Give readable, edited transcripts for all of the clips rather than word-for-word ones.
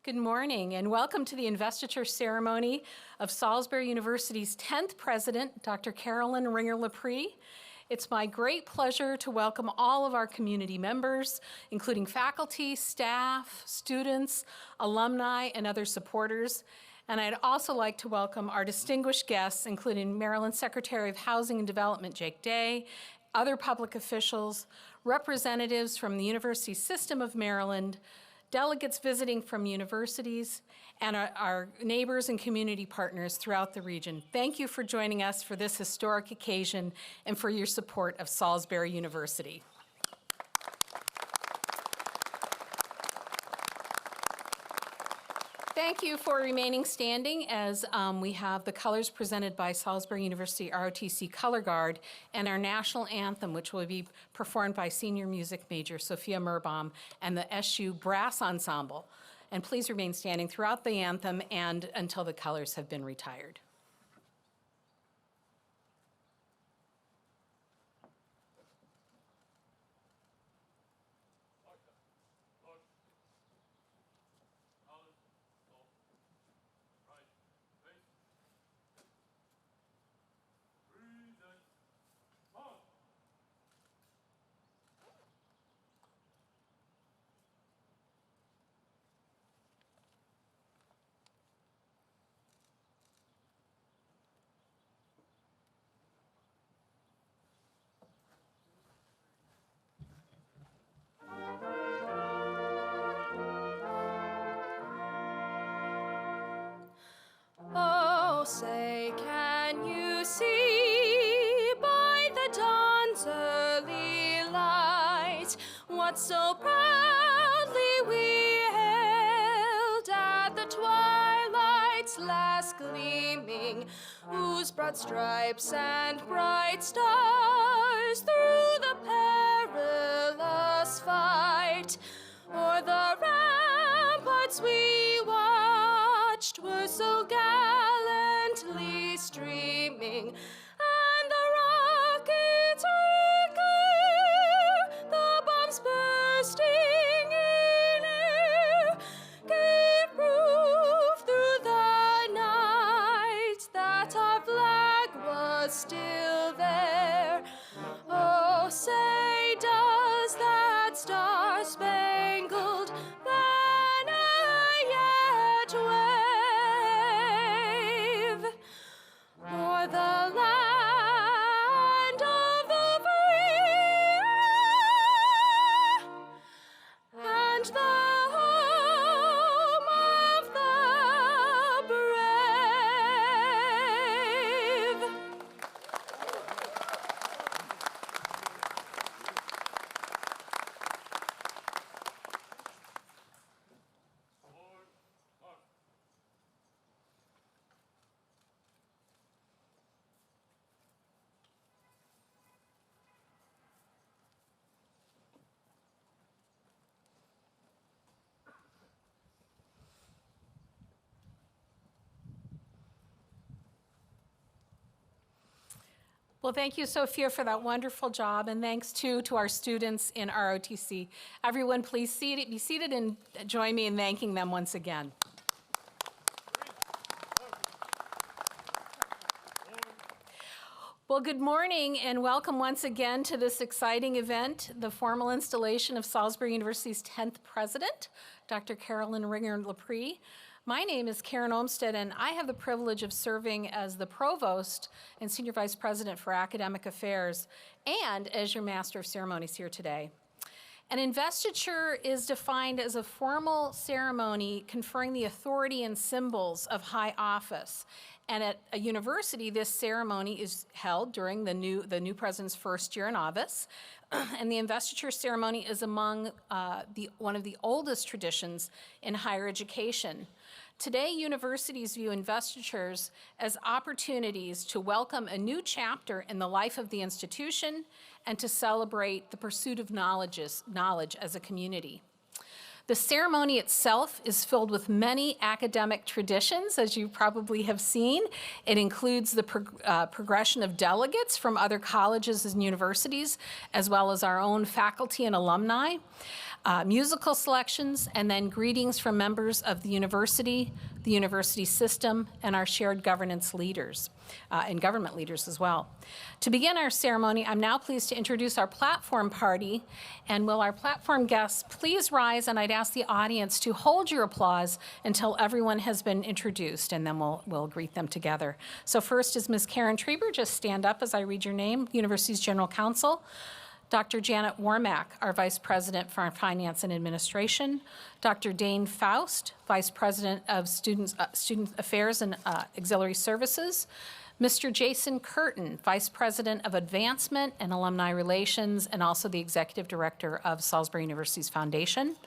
Good morning and welcome to the investiture ceremony of Salisbury University's 10th president, Dr. Carolyn Lepre. It's my great pleasure to welcome all of our community members, including faculty, staff, students, alumni, and other supporters. And I'd also like to welcome our distinguished guests, including Maryland Secretary of Housing and Development, Jake Day, other public officials, representatives from the University System of Maryland, delegates visiting from universities, and our neighbors and community partners throughout the region. Thank you for joining us for this historic occasion and for your support of Salisbury University. Thank you for remaining standing as we have the colors presented by Salisbury University ROTC Color Guard and our national anthem, which will be performed by senior music major Sophia Merbaum and the SU Brass Ensemble. And please remain standing throughout the anthem and until the colors have been retired. Oh, say, can you see by the dawn's early light what so proudly we hailed at the twilight's last gleaming, whose broad stripes and bright stars through the perilous fight o'er the ramparts we watched were so gallantly streaming, and the rockets red glare, the bombs bursting in air, gave proof through the night that our flag was still there. Oh, say, does that star-spangled banner yet wave o'er the land of the free and the home of the brave? Well, thank you, Sophia, for that wonderful job, and thanks, too, to our students in ROTC. Everyone, please be seated and join me in thanking them once again. Well, good morning and welcome once again to this exciting event, the formal installation of Salisbury University's 10th president, Dr. Carolyn Lepre. My name is Karen Olmsted, and I have the privilege of serving as the Provost and Senior Vice President for Academic Affairs and as your Master of Ceremonies here today. An investiture is defined as a formal ceremony conferring the authority and symbols of high office. And at a university, this ceremony is held during the new president's first year in office. And the investiture ceremony is among one of the oldest traditions in higher education. Today, universities view investitures as opportunities to welcome a new chapter in the life of the institution and to celebrate the pursuit of knowledge as a community. The ceremony itself is filled with many academic traditions, as you probably have seen. It includes the progression of delegates from other colleges and universities, as well as our own faculty and alumni, musical selections, and then greetings from members of the university system, and our shared governance leaders, and government leaders as well. To begin our ceremony, I'm now pleased to introduce our platform party, and will our platform guests please rise, and I'd ask the audience to hold your applause until everyone has been introduced, and then we'll greet them together. So first is Ms. Karen Treber. Just stand up as I read your name. University's General Counsel. Dr. Janet Warmack, our Vice President for Finance and Administration. Dr. Dane Faust, Vice President of Student Affairs and Auxiliary Services. Mr. Jason Curtin, Vice President of Advancement and Alumni Relations, and also the Executive Director of Salisbury University's Foundation.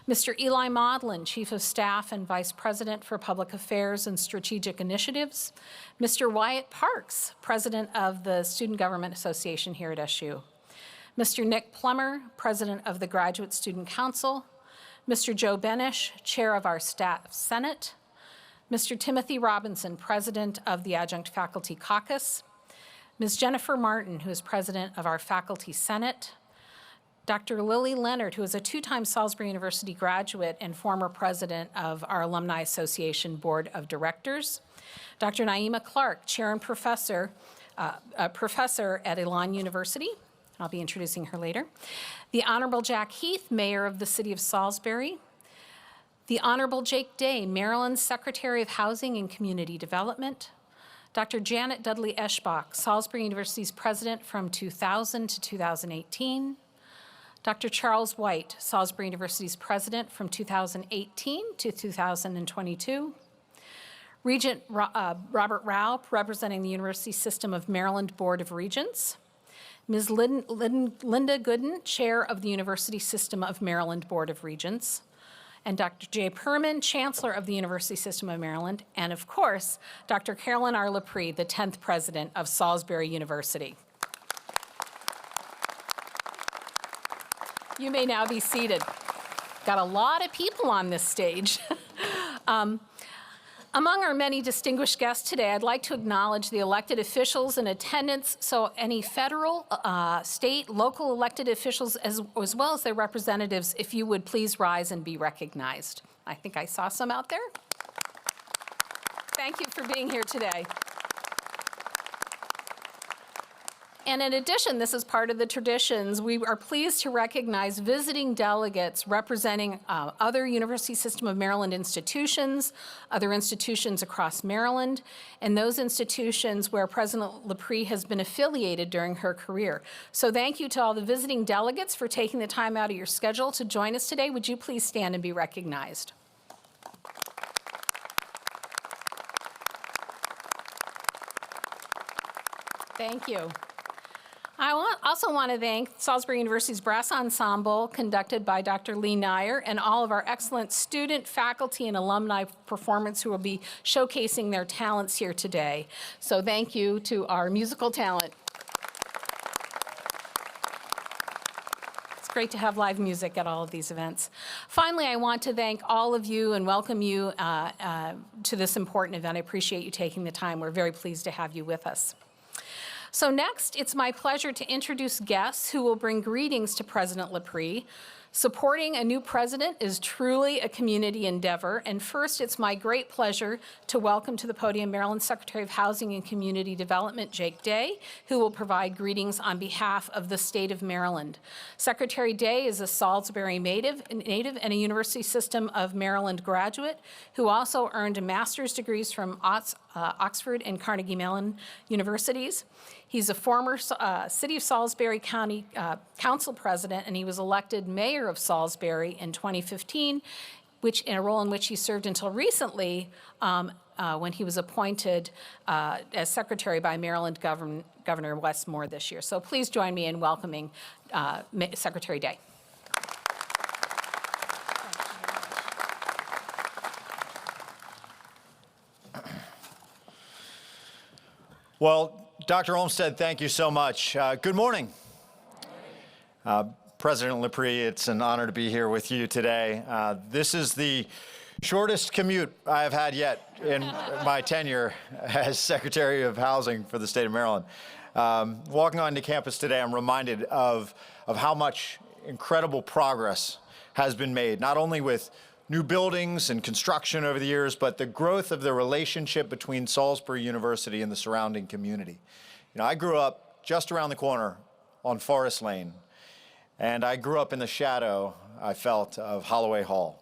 Mr. Eli Maudlin, Chief of Staff and Vice President for Public Affairs and Strategic Initiatives. Mr. Wyatt Parks, President of the Student Government Association here at SU. Mr. Nick Plummer, President of the Graduate Student Council. Mr. Joe Benish, Chair of our Staff Senate. Mr. Timothy Robinson, President of the Adjunct Faculty Caucus. Ms. Jennifer Martin, who is President of our Faculty Senate. Dr. Lily Leonard, who is a two-time Salisbury University graduate and former President of our Alumni Association Board of Directors. Dr. Naima Clark, Chair and Professor at Elon University. I'll be introducing her later. The Honorable Jack Heath, Mayor of the City of Salisbury. The Honorable Jake Day, Maryland Secretary of Housing and Community Development. Dr. Janet Dudley Eschbach, Salisbury University's President from 2000 to 2018. Dr. Charles White, Salisbury University's President from 2018 to 2022. Regent Robert Raup, representing the University System of Maryland Board of Regents. Ms. Linda Gooden, Chair of the University System of Maryland Board of Regents, and Dr. Jay Perman, Chancellor of the University System of Maryland, and of course, Dr. Carolyn Lepre, the 10th President of Salisbury University. You may now be seated. Got a lot of people on this stage. Among our many distinguished guests today, I'd like to acknowledge the elected officials in attendance, so any federal, state, local elected officials, as well as their representatives, if you would please rise and be recognized. I think I saw some out there. Thank you for being here today. And in addition, this is part of the traditions, we are pleased to recognize visiting delegates representing other University System of Maryland institutions, other institutions across Maryland, and those institutions where President Lepre has been affiliated during her career. So thank you to all the visiting delegates for taking the time out of your schedule to join us today. Would you please stand and be recognized? Thank you. I also want to thank Salisbury University's Brass Ensemble, conducted by Dr. Lee Nyer, and all of our excellent student, faculty, and alumni performers who will be showcasing their talents here today. So thank you to our musical talent. It's great to have live music at all of these events. Finally, I want to thank all of you and welcome you to this important event. I appreciate you taking the time. We're very pleased to have you with us. So next, it's my pleasure to introduce guests who will bring greetings to President Lepre. Supporting a new president is truly a community endeavor, and first, it's my great pleasure to welcome to the podium Maryland Secretary of Housing and Community Development, Jake Day, who will provide greetings on behalf of the state of Maryland. Secretary Day is a Salisbury native and a University System of Maryland graduate who also earned master's degrees from Oxford and Carnegie Mellon universities. He's a former City of Salisbury County Council President, and he was elected Mayor of Salisbury in 2015, in a role in which he served until recently when he was appointed as Secretary by Maryland Governor Wes Moore this year. So please join me in welcoming Secretary Day. Well, Dr. Olmsted, thank you so much. Good morning. President Lepre, it's an honor to be here with you today. This is the shortest commute I have had yet in my tenure as Secretary of Housing for the state of Maryland. Walking onto campus today, I'm reminded of how much incredible progress has been made, not only with new buildings and construction over the years, but the growth of the relationship between Salisbury University and the surrounding community. You know, I grew up just around the corner on Forest Lane, and I grew up in the shadow, I felt, of Holloway Hall.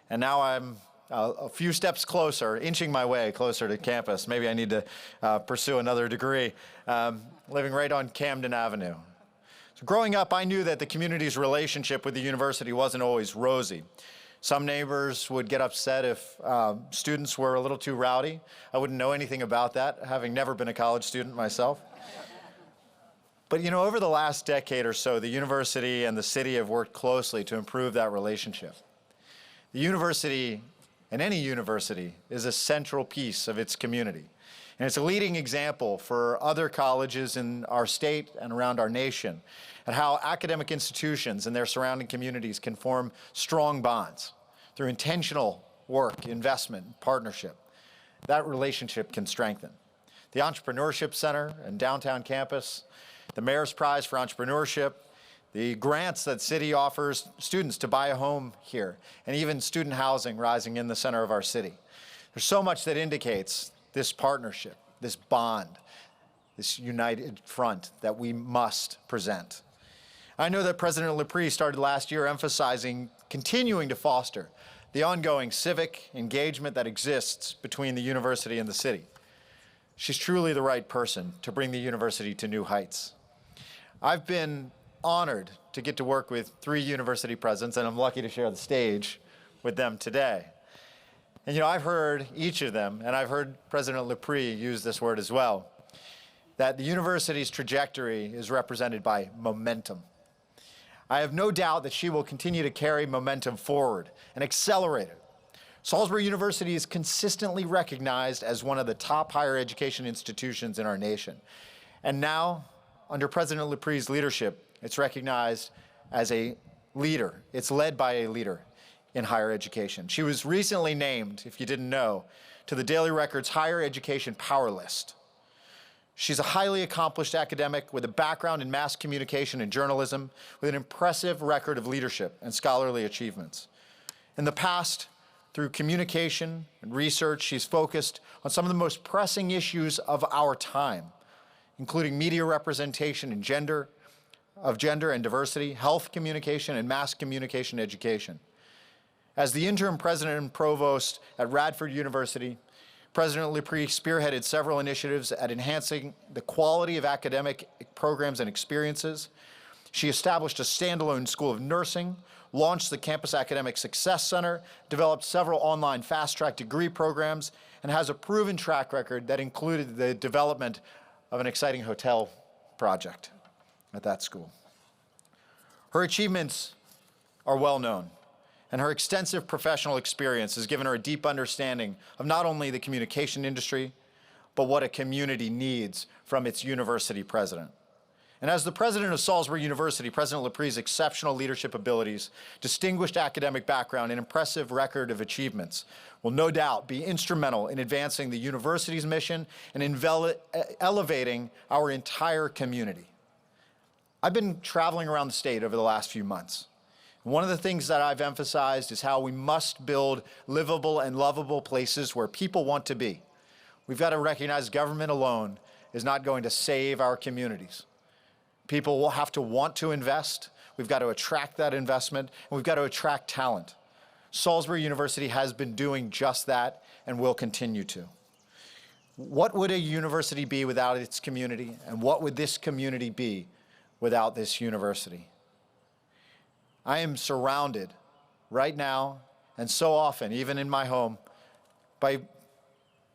And now I'm a few steps closer, inching my way closer to campus. Maybe I need to pursue another degree, living right on Camden Avenue. So growing up, I knew that the community's relationship with the university wasn't always rosy. Some neighbors would get upset if students were a little too rowdy. I wouldn't know anything about that, having never been a college student myself. But you know, over the last decade or so, the university and the city have worked closely to improve that relationship. The university, and any university, is a central piece of its community. And it's a leading example for other colleges in our state and around our nation, and how academic institutions and their surrounding communities can form strong bonds through intentional work, investment, and partnership. That relationship can strengthen. The Entrepreneurship Center and downtown campus, the Mayor's Prize for Entrepreneurship, the grants that city offers students to buy a home here, and even student housing rising in the center of our city. There's so much that indicates this partnership, this bond, this united front that we must present. I know that President Lepre started last year emphasizing continuing to foster the ongoing civic engagement that exists between the university and the city. She's truly the right person to bring the university to new heights. I've been honored to get to work with 3 university presidents, and I'm lucky to share the stage with them today. And you know, I've heard each of them, and I've heard President Lepre use this word as well, that the university's trajectory is represented by momentum. I have no doubt that she will continue to carry momentum forward and accelerate it. Salisbury University is consistently recognized as one of the top higher education institutions in our nation. And now, under President Lepre's leadership, it's recognized as a leader. It's led by a leader in higher education. She was recently named, if you didn't know, to the Daily Record's Higher Education Power List. She's a highly accomplished academic with a background in mass communication and journalism, with an impressive record of leadership and scholarly achievements. In the past, through communication and research, she's focused on some of the most pressing issues of our time, including media representation and gender and diversity, health communication, and mass communication education. As the interim president and provost at Radford University, President Lepre spearheaded several initiatives at enhancing the quality of academic programs and experiences. She established a standalone school of nursing, launched the Campus Academic Success Center, developed several online fast-track degree programs, and has a proven track record that included the development of an exciting hotel project at that school. Her achievements are well known, and her extensive professional experience has given her a deep understanding of not only the communication industry, but what a community needs from its university president. And as the president of Salisbury University, President Lepre's exceptional leadership abilities, distinguished academic background, and impressive record of achievements will no doubt be instrumental in advancing the university's mission and elevating our entire community. I've been traveling around the state over the last few months. One of the things that I've emphasized is how we must build livable and lovable places where people want to be. We've got to recognize government alone is not going to save our communities. People will have to want to invest. We've got to attract that investment, and we've got to attract talent. Salisbury University has been doing just that and will continue to. What would a university be without its community, and what would this community be without this university? I am surrounded right now, and so often, even in my home, by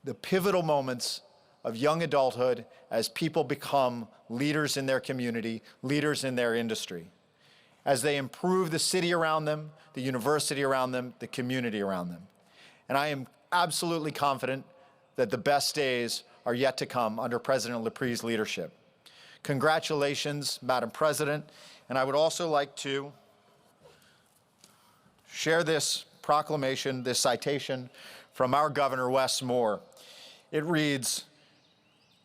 the pivotal moments of young adulthood as people become leaders in their community, leaders in their industry, as they improve the city around them, the university around them, the community around them. And I am absolutely confident that the best days are yet to come under President Lepre's leadership. Congratulations, Madam President. And I would also like to share this proclamation, this citation from our Governor, Wes Moore. It reads,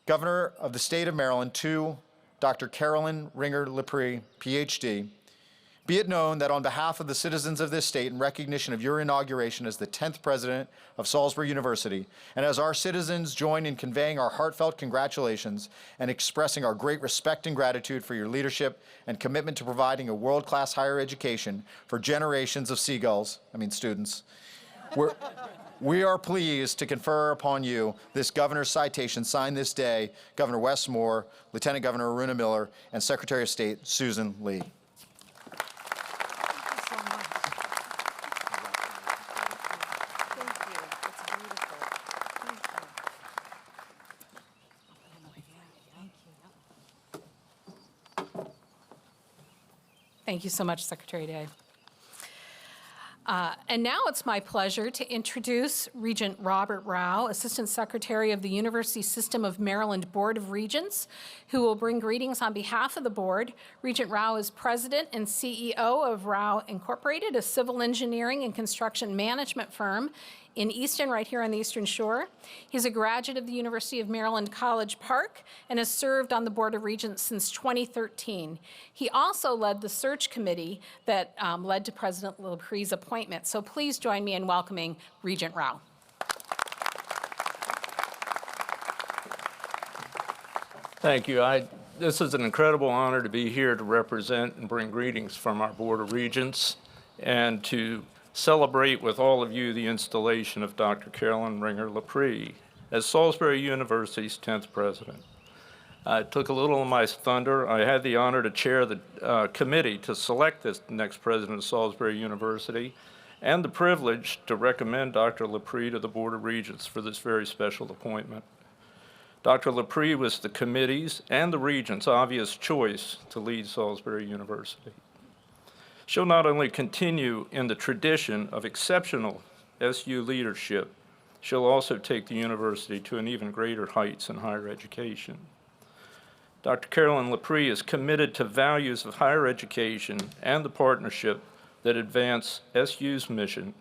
Governor of the State of Maryland to Dr. Carolyn Ringer Lepre, PhD, be it known that on behalf of the citizens of this state, in recognition of your inauguration as the 10th president of Salisbury University, and as our citizens join in conveying our heartfelt congratulations and expressing our great respect and gratitude for your leadership and commitment to providing a world-class higher education for generations of students, we are pleased to confer upon you this governor's citation signed this day, Governor Wes Moore, Lieutenant Governor Aruna Miller, and Secretary of State Susan Lee. Thank you so much, Secretary Day. And now it's my pleasure to introduce Regent Robert Rao, Assistant Secretary of the University System of Maryland Board of Regents, who will bring greetings on behalf of the board. Regent Rao is President and CEO of Rao Incorporated, a civil engineering and construction management firm in Easton, right here on the Eastern Shore. He's a graduate of the University of Maryland College Park and has served on the Board of Regents since 2013. He also led the search committee that led to President Lepre's appointment. So please join me in welcoming Regent Rao. Thank you. This is an incredible honor to be here to represent and bring greetings from our Board of Regents and to celebrate with all of you the installation of Dr. Carolyn Ringer Lepre as Salisbury University's 10th president. I took a little of my thunder. I had the honor to chair the committee to select this next president of Salisbury University and the privilege to recommend Dr. Lepre to the Board of Regents for this very special appointment. Dr. Lepre was the committee's and the Regents' obvious choice to lead Salisbury University. She'll not only continue in the tradition of exceptional SU leadership, she'll also take the university to an even greater heights in higher education. Dr. Carolyn Lepre is committed to values of higher education and the partnership that advance SU's mission.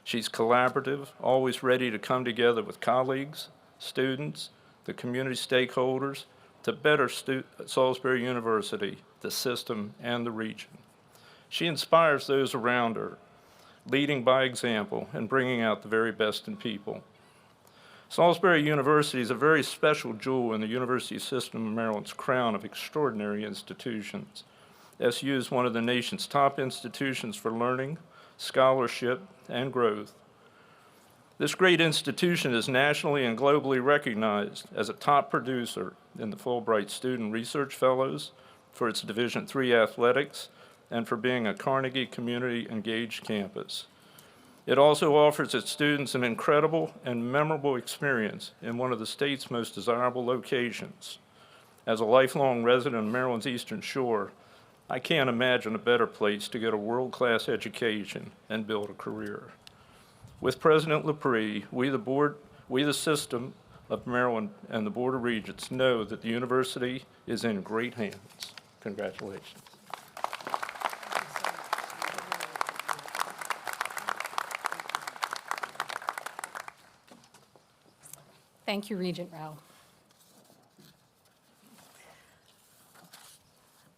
She's collaborative, always ready to come together with colleagues, students, the community stakeholders to better Salisbury University, the system, and the region. She inspires those around her, leading by example and bringing out the very best in people. Salisbury University is a very special jewel in the university system of Maryland's crown of extraordinary institutions. SU is one of the nation's top institutions for learning, scholarship, and growth. This great institution is nationally and globally recognized as a top producer in the Fulbright Student Research Fellows for its Division III athletics and for being a Carnegie Community Engaged campus. It also offers its students an incredible and memorable experience in one of the state's most desirable locations. As a lifelong resident of Maryland's Eastern Shore, I can't imagine a better place to get a world-class education and build a career. With President Lepre, we the system of Maryland and the Board of Regents know that the university is in great hands. Congratulations. Thank you, Regent Rao.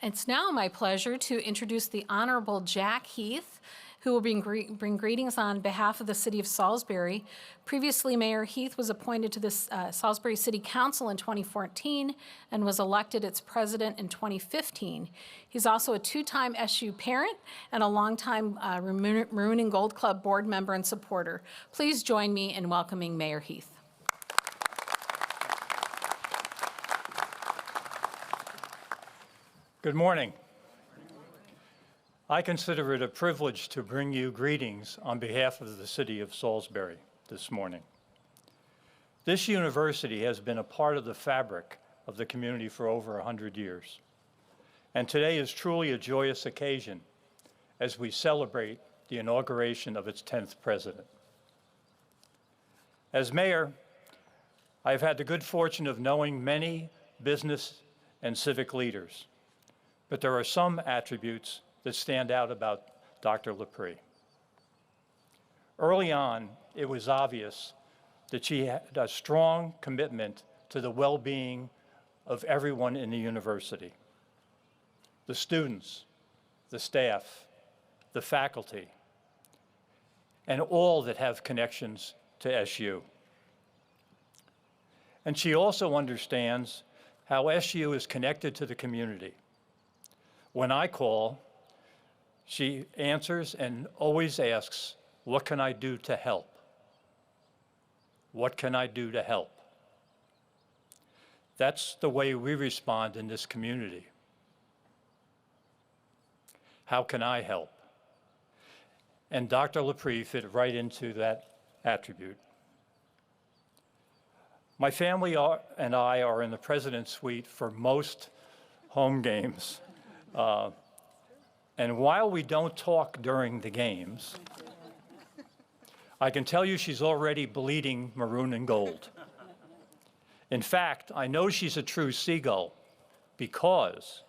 It's now my pleasure to introduce the Honorable Jack Heath, who will bring greetings on behalf of the City of Salisbury. Previously, Mayor Heath was appointed to the Salisbury City Council in 2014 and was elected its president in 2015. He's also a two-time SU parent and a longtime Maroon and Gold Club board member and supporter. Please join me in welcoming Mayor Heath. Good morning. I consider it a privilege to bring you greetings on behalf of the City of Salisbury this morning. This university has been a part of the fabric of the community for over 100 years. And today is truly a joyous occasion as we celebrate the inauguration of its 10th president. As mayor, I've had the good fortune of knowing many business and civic leaders. But there are some attributes that stand out about Dr. Lepre. Early on, it was obvious that she had a strong commitment to the well-being of everyone in the university. The students, the staff, the faculty, and all that have connections to SU. And she also understands how SU is connected to the community. When I call, she answers and always asks, "What can I do to help? What can I do to help?" That's the way we respond in this community. How can I help? And Dr. Lepre fit right into that attribute. My family and I are in the President's Suite for most home games. And while we don't talk during the games, I can tell you she's already bleeding maroon and gold. In fact, I know she's a true seagull because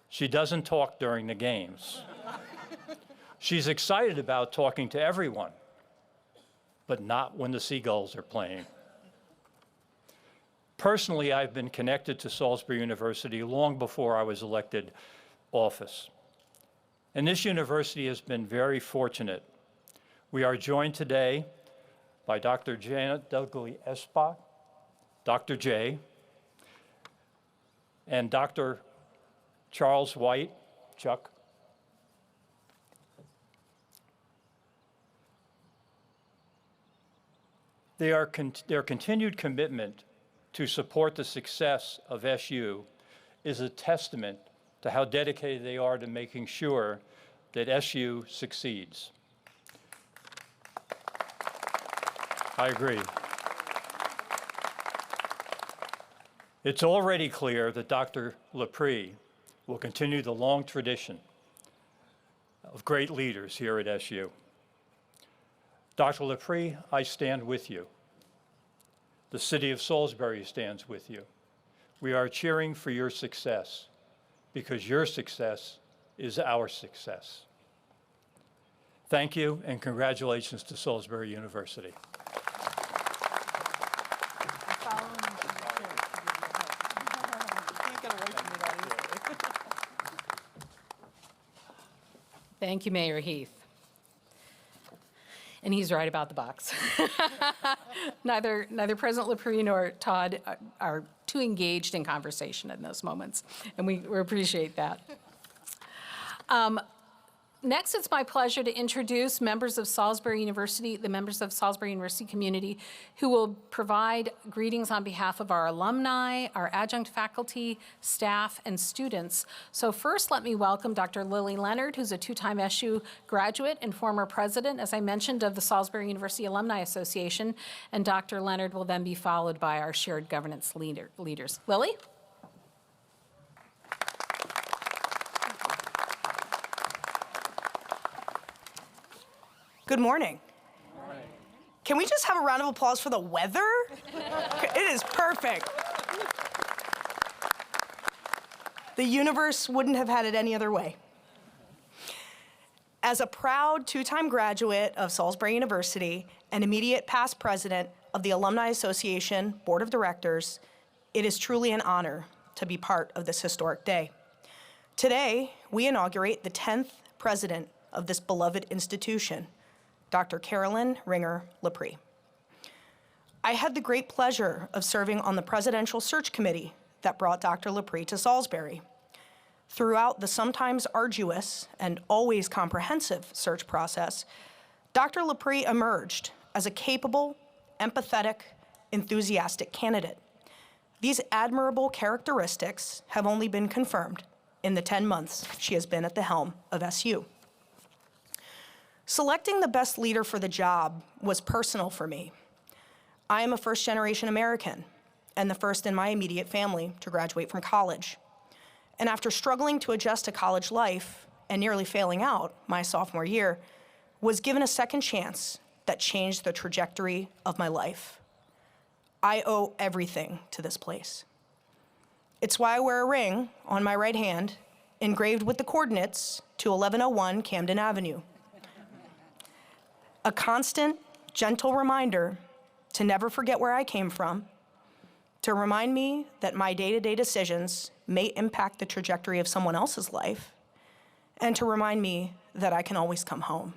she doesn't talk during the games. She's excited about talking to everyone, but not when the Seagulls are playing. Personally, I've been connected to Salisbury University long before I was elected office. And this university has been very fortunate. We are joined today by Dr. Janet Dudley-Espach, Dr. J, and Dr. Charles White, Chuck. Their continued commitment to support the success of SU is a testament to how dedicated they are to making sure that SU succeeds. I agree. It's already clear that Dr. Lepre will continue the long tradition of great leaders here at SU. Dr. Lepre, I stand with you. The city of Salisbury stands with you. We are cheering for your success because your success is our success. Thank you and congratulations to Salisbury University. Thank you, Mayor Heath. And he's right about the box. Neither President Lepre nor Todd are too engaged in conversation in those moments, and we appreciate that. Next, it's my pleasure to introduce members of Salisbury University, the members of Salisbury University community, who will provide greetings on behalf of our alumni, our adjunct faculty, staff, and students. So first, let me welcome Dr. Lily Leonard, who's a two-time SU graduate and former president, as I mentioned, of the Salisbury University Alumni Association. And Dr. Leonard will then be followed by our shared governance leaders. Lily? Good morning. Can we just have a round of applause for the weather? It is perfect. The universe wouldn't have had it any other way. As a proud two-time graduate of Salisbury University and immediate past president of the Alumni Association Board of Directors, it is truly an honor to be part of this historic day. Today, we inaugurate the 10th president of this beloved institution, Dr. Carolyn Lepre. I had the great pleasure of serving on the presidential search committee that brought Dr. Lepre to Salisbury. Throughout the sometimes arduous and always comprehensive search process, Dr. Lepre emerged as a capable, empathetic, enthusiastic candidate. These admirable characteristics have only been confirmed in the 10 months she has been at the helm of SU. Selecting the best leader for the job was personal for me. I am a first-generation American and the first in my immediate family to graduate from college. And after struggling to adjust to college life and nearly failing out my sophomore year, was given a second chance that changed the trajectory of my life. I owe everything to this place. It's why I wear a ring on my right hand, engraved with the coordinates to 1101 Camden Avenue. A constant, gentle reminder to never forget where I came from, to remind me that my day-to-day decisions may impact the trajectory of someone else's life, and to remind me that I can always come home.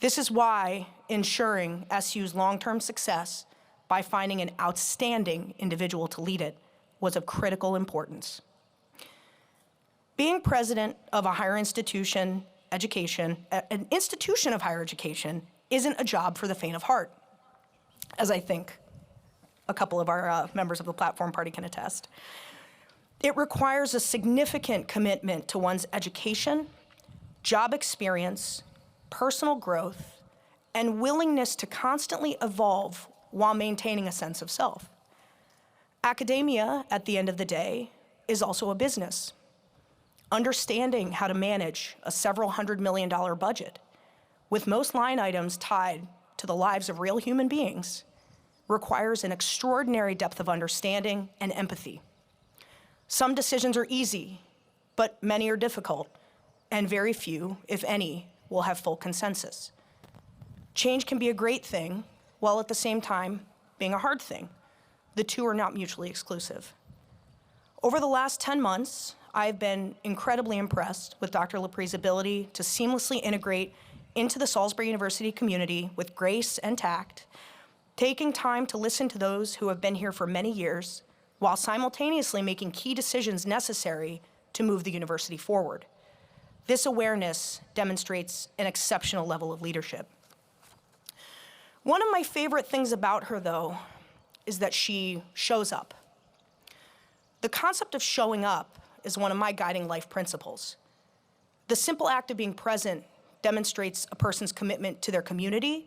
This is why ensuring SU's long-term success by finding an outstanding individual to lead it was of critical importance. Being president of a higher institution, an institution of higher education, isn't a job for the faint of heart, as I think a couple of our members of the platform party can attest. It requires a significant commitment to one's education, job experience, personal growth, and willingness to constantly evolve while maintaining a sense of self. Academia, at the end of the day, is also a business. Understanding how to manage a several $100 million budget, with most line items tied to the lives of real human beings, requires an extraordinary depth of understanding and empathy. Some decisions are easy, but many are difficult, and very few, if any, will have full consensus. Change can be a great thing, while at the same time being a hard thing. The two are not mutually exclusive. Over the last 10 months, I've been incredibly impressed with Dr. Lepre's ability to seamlessly integrate into the Salisbury University community with grace and tact, taking time to listen to those who have been here for many years, while simultaneously making key decisions necessary to move the university forward. This awareness demonstrates an exceptional level of leadership. One of my favorite things about her, though, is that she shows up. The concept of showing up is one of my guiding life principles. The simple act of being present demonstrates a person's commitment to their community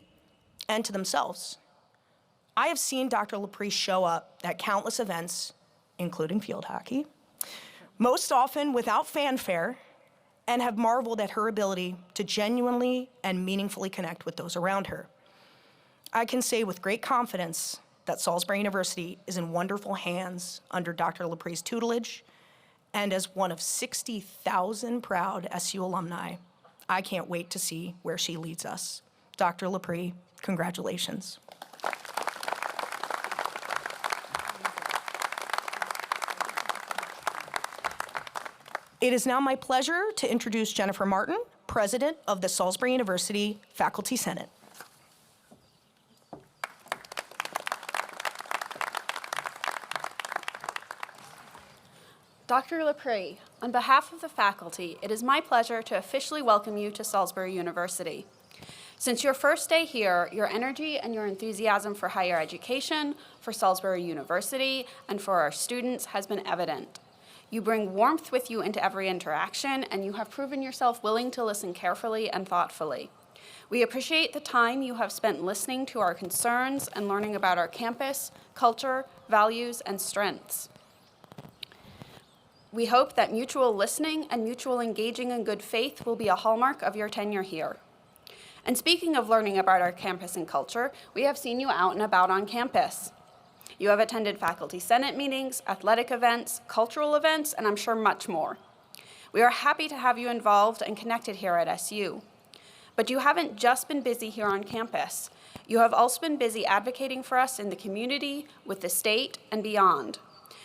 and to themselves. I have seen Dr. Lepre show up at countless events, including field hockey, most often without fanfare, and have marveled at her ability to genuinely and meaningfully connect with those around her. I can say with great confidence that Salisbury University is in wonderful hands under Dr. Lepre's tutelage, and as one of 60,000 proud SU alumni, I can't wait to see where she leads us. Dr. Lepre, congratulations. It is now my pleasure to introduce Jennifer Martin, President of the Salisbury University Faculty Senate. Dr. Lepre, on behalf of the faculty, it is my pleasure to officially welcome you to Salisbury University. Since your first day here, your energy and your enthusiasm for higher education, for Salisbury University, and for our students has been evident. You bring warmth with you into every interaction, and you have proven yourself willing to listen carefully and thoughtfully. We appreciate the time you have spent listening to our concerns and learning about our campus, culture, values, and strengths. We hope that mutual listening and mutual engaging in good faith will be a hallmark of your tenure here. And speaking of learning about our campus and culture, we have seen you out and about on campus. You have attended faculty senate meetings, athletic events, cultural events, and I'm sure much more. We are happy to have you involved and connected here at SU. But you haven't just been busy here on campus. You have also been busy advocating for us in the community, with the state, and beyond.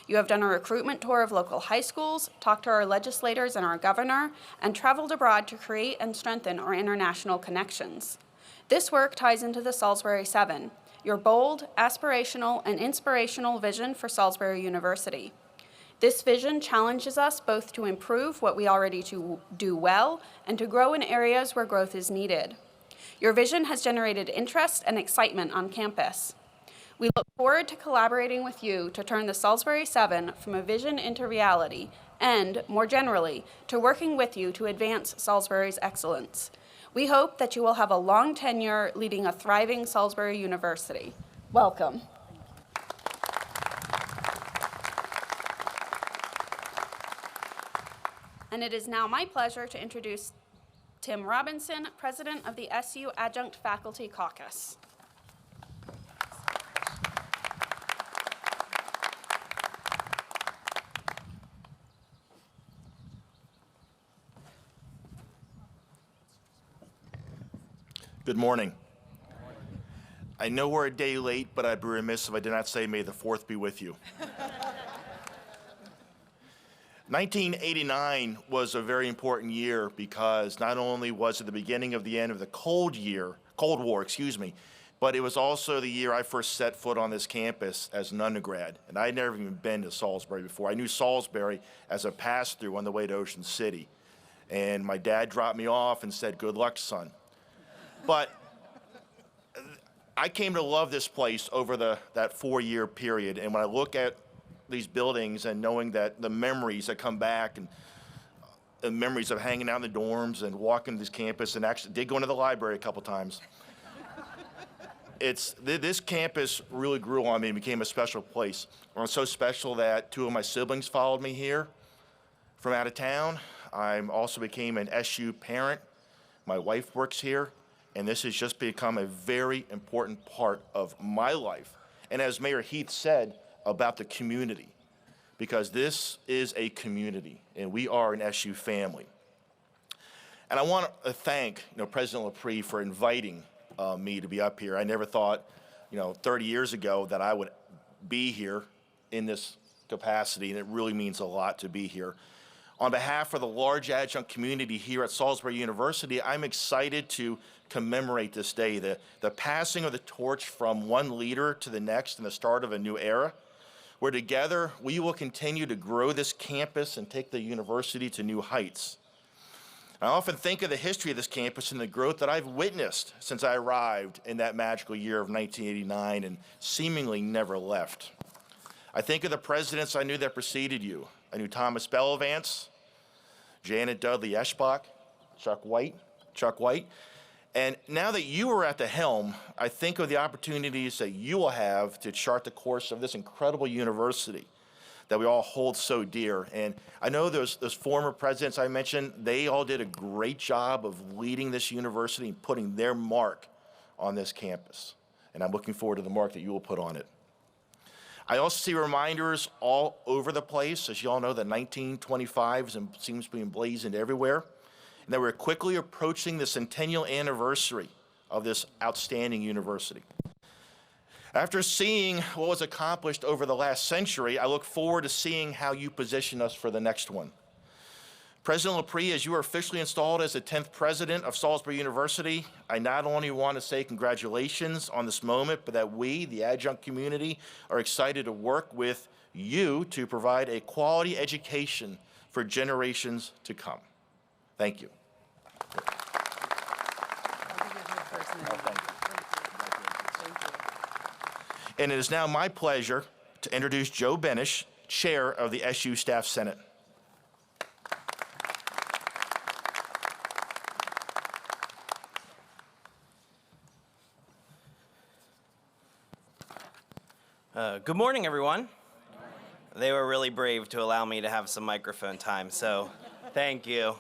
You have done a recruitment tour of local high schools, talked to our legislators and our governor, and traveled abroad to create and strengthen our international connections. This work ties into the Salisbury 7, your bold, aspirational, and inspirational vision for Salisbury University. This vision challenges us both to improve what we already do well and to grow in areas where growth is needed. Your vision has generated interest and excitement on campus. We look forward to collaborating with you to turn the Salisbury 7 from a vision into reality and, more generally, to working with you to advance Salisbury's excellence. We hope that you will have a long tenure leading a thriving Salisbury University. Welcome. And it is now my pleasure to introduce Tim Robinson, President of the SU Adjunct Faculty Caucus. Good morning. I know we're a day late, but I'd be remiss if I did not say may the 4th be with you. 1989 was a very important year because not only was it the beginning of the end of the Cold War, but it was also the year I first set foot on this campus as an undergrad. And I'd never even been to Salisbury before. I knew Salisbury as a pass-through on the way to Ocean City. And my dad dropped me off and said, "Good luck, son." But I came to love this place over that 4-year period. And when I look at these buildings and knowing that the memories that come back and the memories of hanging out in the dorms and walking to this campus, and actually did go into the library a couple times. This campus really grew on me and became a special place. It was so special that 2 of my siblings followed me here from out of town. I also became an SU parent. My wife works here, and this has just become a very important part of my life. And as Mayor Heath said, about the community, because this is a community, and we are an SU family. And I want to thank President Lepre for inviting me to be up here. I never thought 30 years ago that I would be here in this capacity, and it really means a lot to be here. On behalf of the large adjunct community here at Salisbury University, I'm excited to commemorate this day, the passing of the torch from one leader to the next and the start of a new era, where together we will continue to grow this campus and take the university to new heights. I often think of the history of this campus and the growth that I've witnessed since I arrived in that magical year of 1989 and seemingly never left. I think of the presidents I knew that preceded you. I knew Thomas Bellavance, Janet Dudley Eschbach, Chuck White. And now that you are at the helm, I think of the opportunities that you will have to chart the course of this incredible university that we all hold so dear. And I know those former presidents I mentioned, they all did a great job of leading this university and putting their mark on this campus. And I'm looking forward to the mark that you will put on it. I also see reminders all over the place. As you all know, the 1925 seems to be emblazoned everywhere. And that we're quickly approaching the centennial anniversary of this outstanding university. After seeing what was accomplished over the last century, I look forward to seeing how you position us for the next one. President Lepre, as you are officially installed as the 10th president of Salisbury University, I not only want to say congratulations on this moment, but that we, the adjunct community, are excited to work with you to provide a quality education for generations to come. Thank you. And it is now my pleasure to introduce Joe Benish, Chair of the SU Staff Senate. Good morning, everyone. They were really brave to allow me to have some microphone time, so thank you.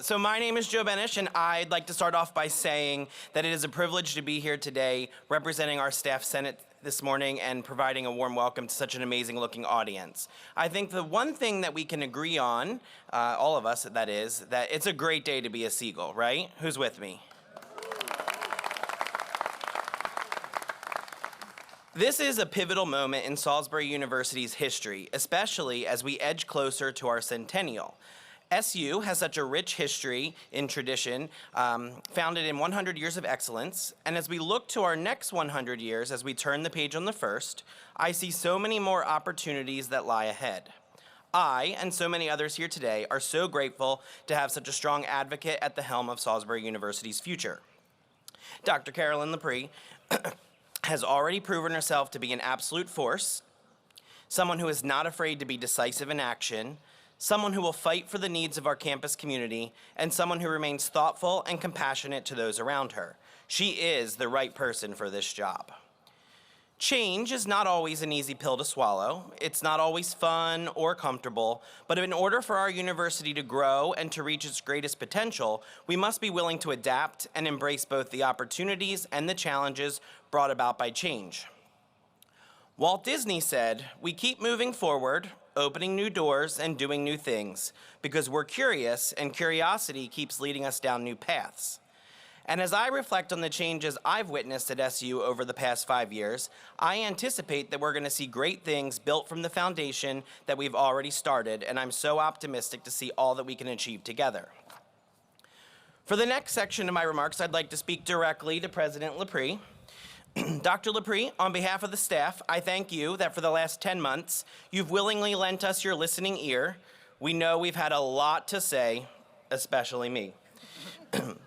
So my name is Joe Benish, and I'd like to start off by saying that it is a privilege to be here today representing our staff senate this morning and providing a warm welcome to such an amazing-looking audience. I think the one thing that we can agree on, all of us, that is, that it's a great day to be a Seagull, right? Who's with me? This is a pivotal moment in Salisbury University's history, especially as we edge closer to our centennial. SU has such a rich history in tradition, founded in 100 years of excellence, and as we look to our next 100 years, as we turn the page on the first, I see so many more opportunities that lie ahead. I, and so many others here today, are so grateful to have such a strong advocate at the helm of Salisbury University's future. Dr. Carolyn Lepre has already proven herself to be an absolute force, someone who is not afraid to be decisive in action, someone who will fight for the needs of our campus community, and someone who remains thoughtful and compassionate to those around her. She is the right person for this job. Change is not always an easy pill to swallow. It's not always fun or comfortable, but in order for our university to grow and to reach its greatest potential, we must be willing to adapt and embrace both the opportunities and the challenges brought about by change. Walt Disney said, "We keep moving forward, opening new doors and doing new things, because we're curious and curiosity keeps leading us down new paths." And as I reflect on the changes I've witnessed at SU over the past 5 years, I anticipate that we're going to see great things built from the foundation that we've already started, and I'm so optimistic to see all that we can achieve together. For the next section of my remarks, I'd like to speak directly to President Lepre. Dr. Lepre, on behalf of the staff, I thank you that for the last 10 months, you've willingly lent us your listening ear. We know we've had a lot to say, especially me.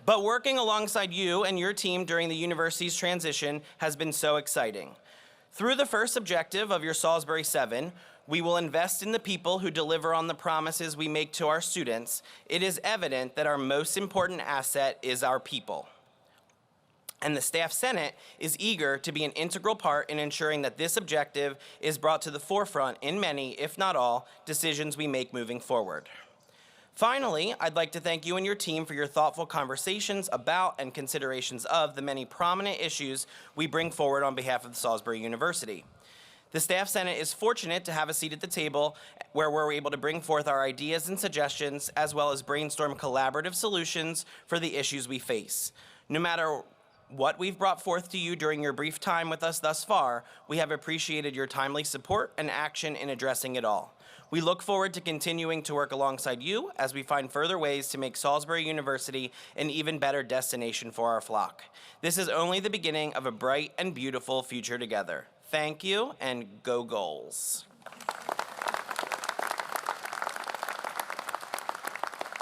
But working alongside you and your team during the university's transition has been so exciting. Through the first objective of your Salisbury 7, we will invest in the people who deliver on the promises we make to our students. It is evident that our most important asset is our people. And the Staff Senate is eager to be an integral part in ensuring that this objective is brought to the forefront in many, if not all, decisions we make moving forward. Finally, I'd like to thank you and your team for your thoughtful conversations about and considerations of the many prominent issues we bring forward on behalf of Salisbury University. The Staff Senate is fortunate to have a seat at the table where we're able to bring forth our ideas and suggestions, as well as brainstorm collaborative solutions for the issues we face. No matter what we've brought forth to you during your brief time with us thus far, we have appreciated your timely support and action in addressing it all. We look forward to continuing to work alongside you as we find further ways to make Salisbury University an even better destination for our flock. This is only the beginning of a bright and beautiful future together. Thank you, and go Goals.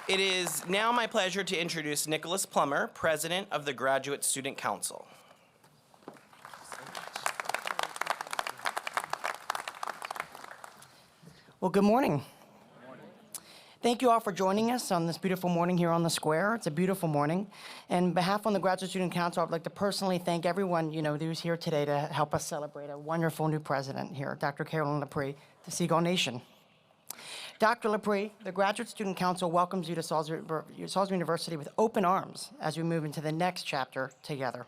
It is now my pleasure to introduce Nicholas Plummer, President of the Graduate Student Council. Well, good morning. Thank you all for joining us on this beautiful morning here on the square. It's a beautiful morning. And on behalf of the Graduate Student Council, I'd like to personally thank everyone, who's here today to help us celebrate a wonderful new president here, Dr. Carolyn Lepre, the Seagull Nation. Dr. Lepre, the Graduate Student Council welcomes you to Salisbury University with open arms as we move into the next chapter together.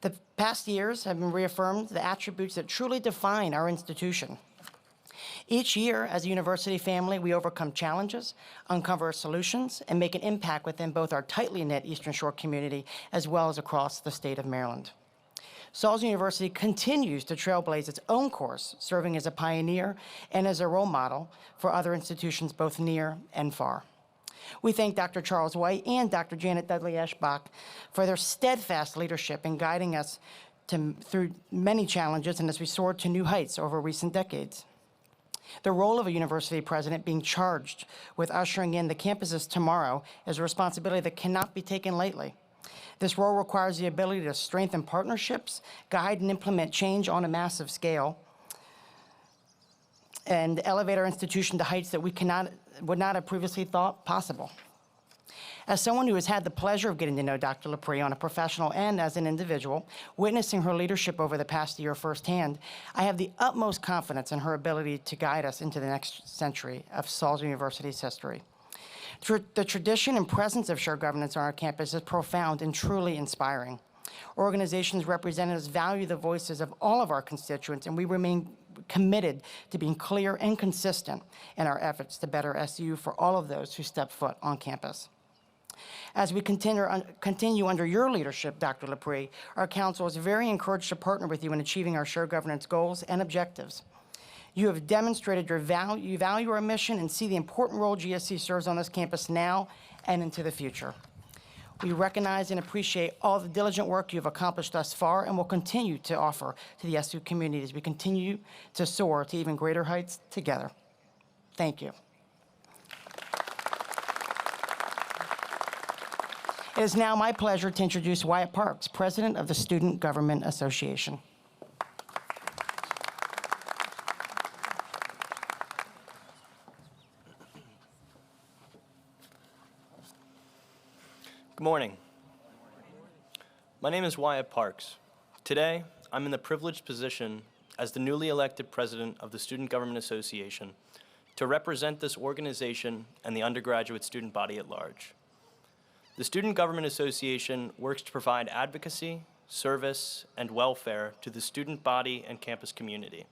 The past years have been reaffirmed the attributes that truly define our institution. Each year, as a university family, we overcome challenges, uncover solutions, and make an impact within both our tightly knit Eastern Shore community as well as across the state of Maryland. Salisbury University continues to trailblaze its own course, serving as a pioneer and as a role model for other institutions both near and far. We thank Dr. Charles White and Dr. Janet Dudley-Eschbach for their steadfast leadership in guiding us through many challenges and as we soared to new heights over recent decades. The role of a university president being charged with ushering in the campuses tomorrow is a responsibility that cannot be taken lightly. This role requires the ability to strengthen partnerships, guide and implement change on a massive scale, and elevate our institution to heights that we would not have previously thought possible. As someone who has had the pleasure of getting to know Dr. Lepre on a professional and as an individual, witnessing her leadership over the past year firsthand, I have the utmost confidence in her ability to guide us into the next century of Salisbury University's history. The tradition and presence of shared governance on our campus is profound and truly inspiring. Organizations representatives value the voices of all of our constituents, and we remain committed to being clear and consistent in our efforts to better SU for all of those who step foot on campus. As we continue under your leadership, Dr. Lepre, our council is very encouraged to partner with you in achieving our shared governance goals and objectives. You have demonstrated you value our mission and see the important role GSC serves on this campus now and into the future. We recognize and appreciate all the diligent work you have accomplished thus far and will continue to offer to the SU community as we continue to soar to even greater heights together. Thank you. It is now my pleasure to introduce Wyatt Parks, President of the Student Government Association. Good morning. My name is Wyatt Parks. Today, I'm in the privileged position as the newly elected president of the Student Government Association to represent this organization and the undergraduate student body at large. The Student Government Association works to provide advocacy, service, and welfare to the student body and campus community.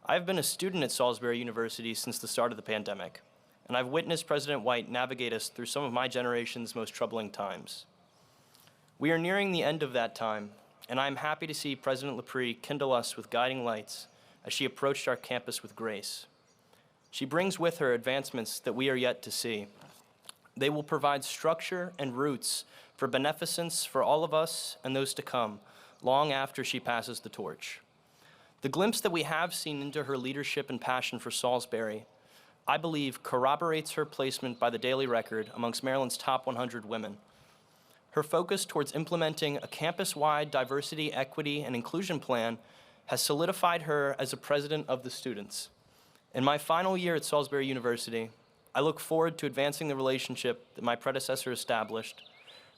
I've been a student at Salisbury University since the start of the pandemic, and I've witnessed President White navigate us through some of my generation's most troubling times. We are nearing the end of that time, and I am happy to see President Lepre kindle us with guiding lights as she approached our campus with grace. She brings with her advancements that we are yet to see. They will provide structure and roots for beneficence for all of us and those to come, long after she passes the torch. The glimpse that we have seen into her leadership and passion for Salisbury, I believe, corroborates her placement by the Daily Record amongst Maryland's top 100 women. Her focus towards implementing a campus-wide diversity, equity, and inclusion plan has solidified her as a president of the students. In my final year at Salisbury University, I look forward to advancing the relationship that my predecessor established,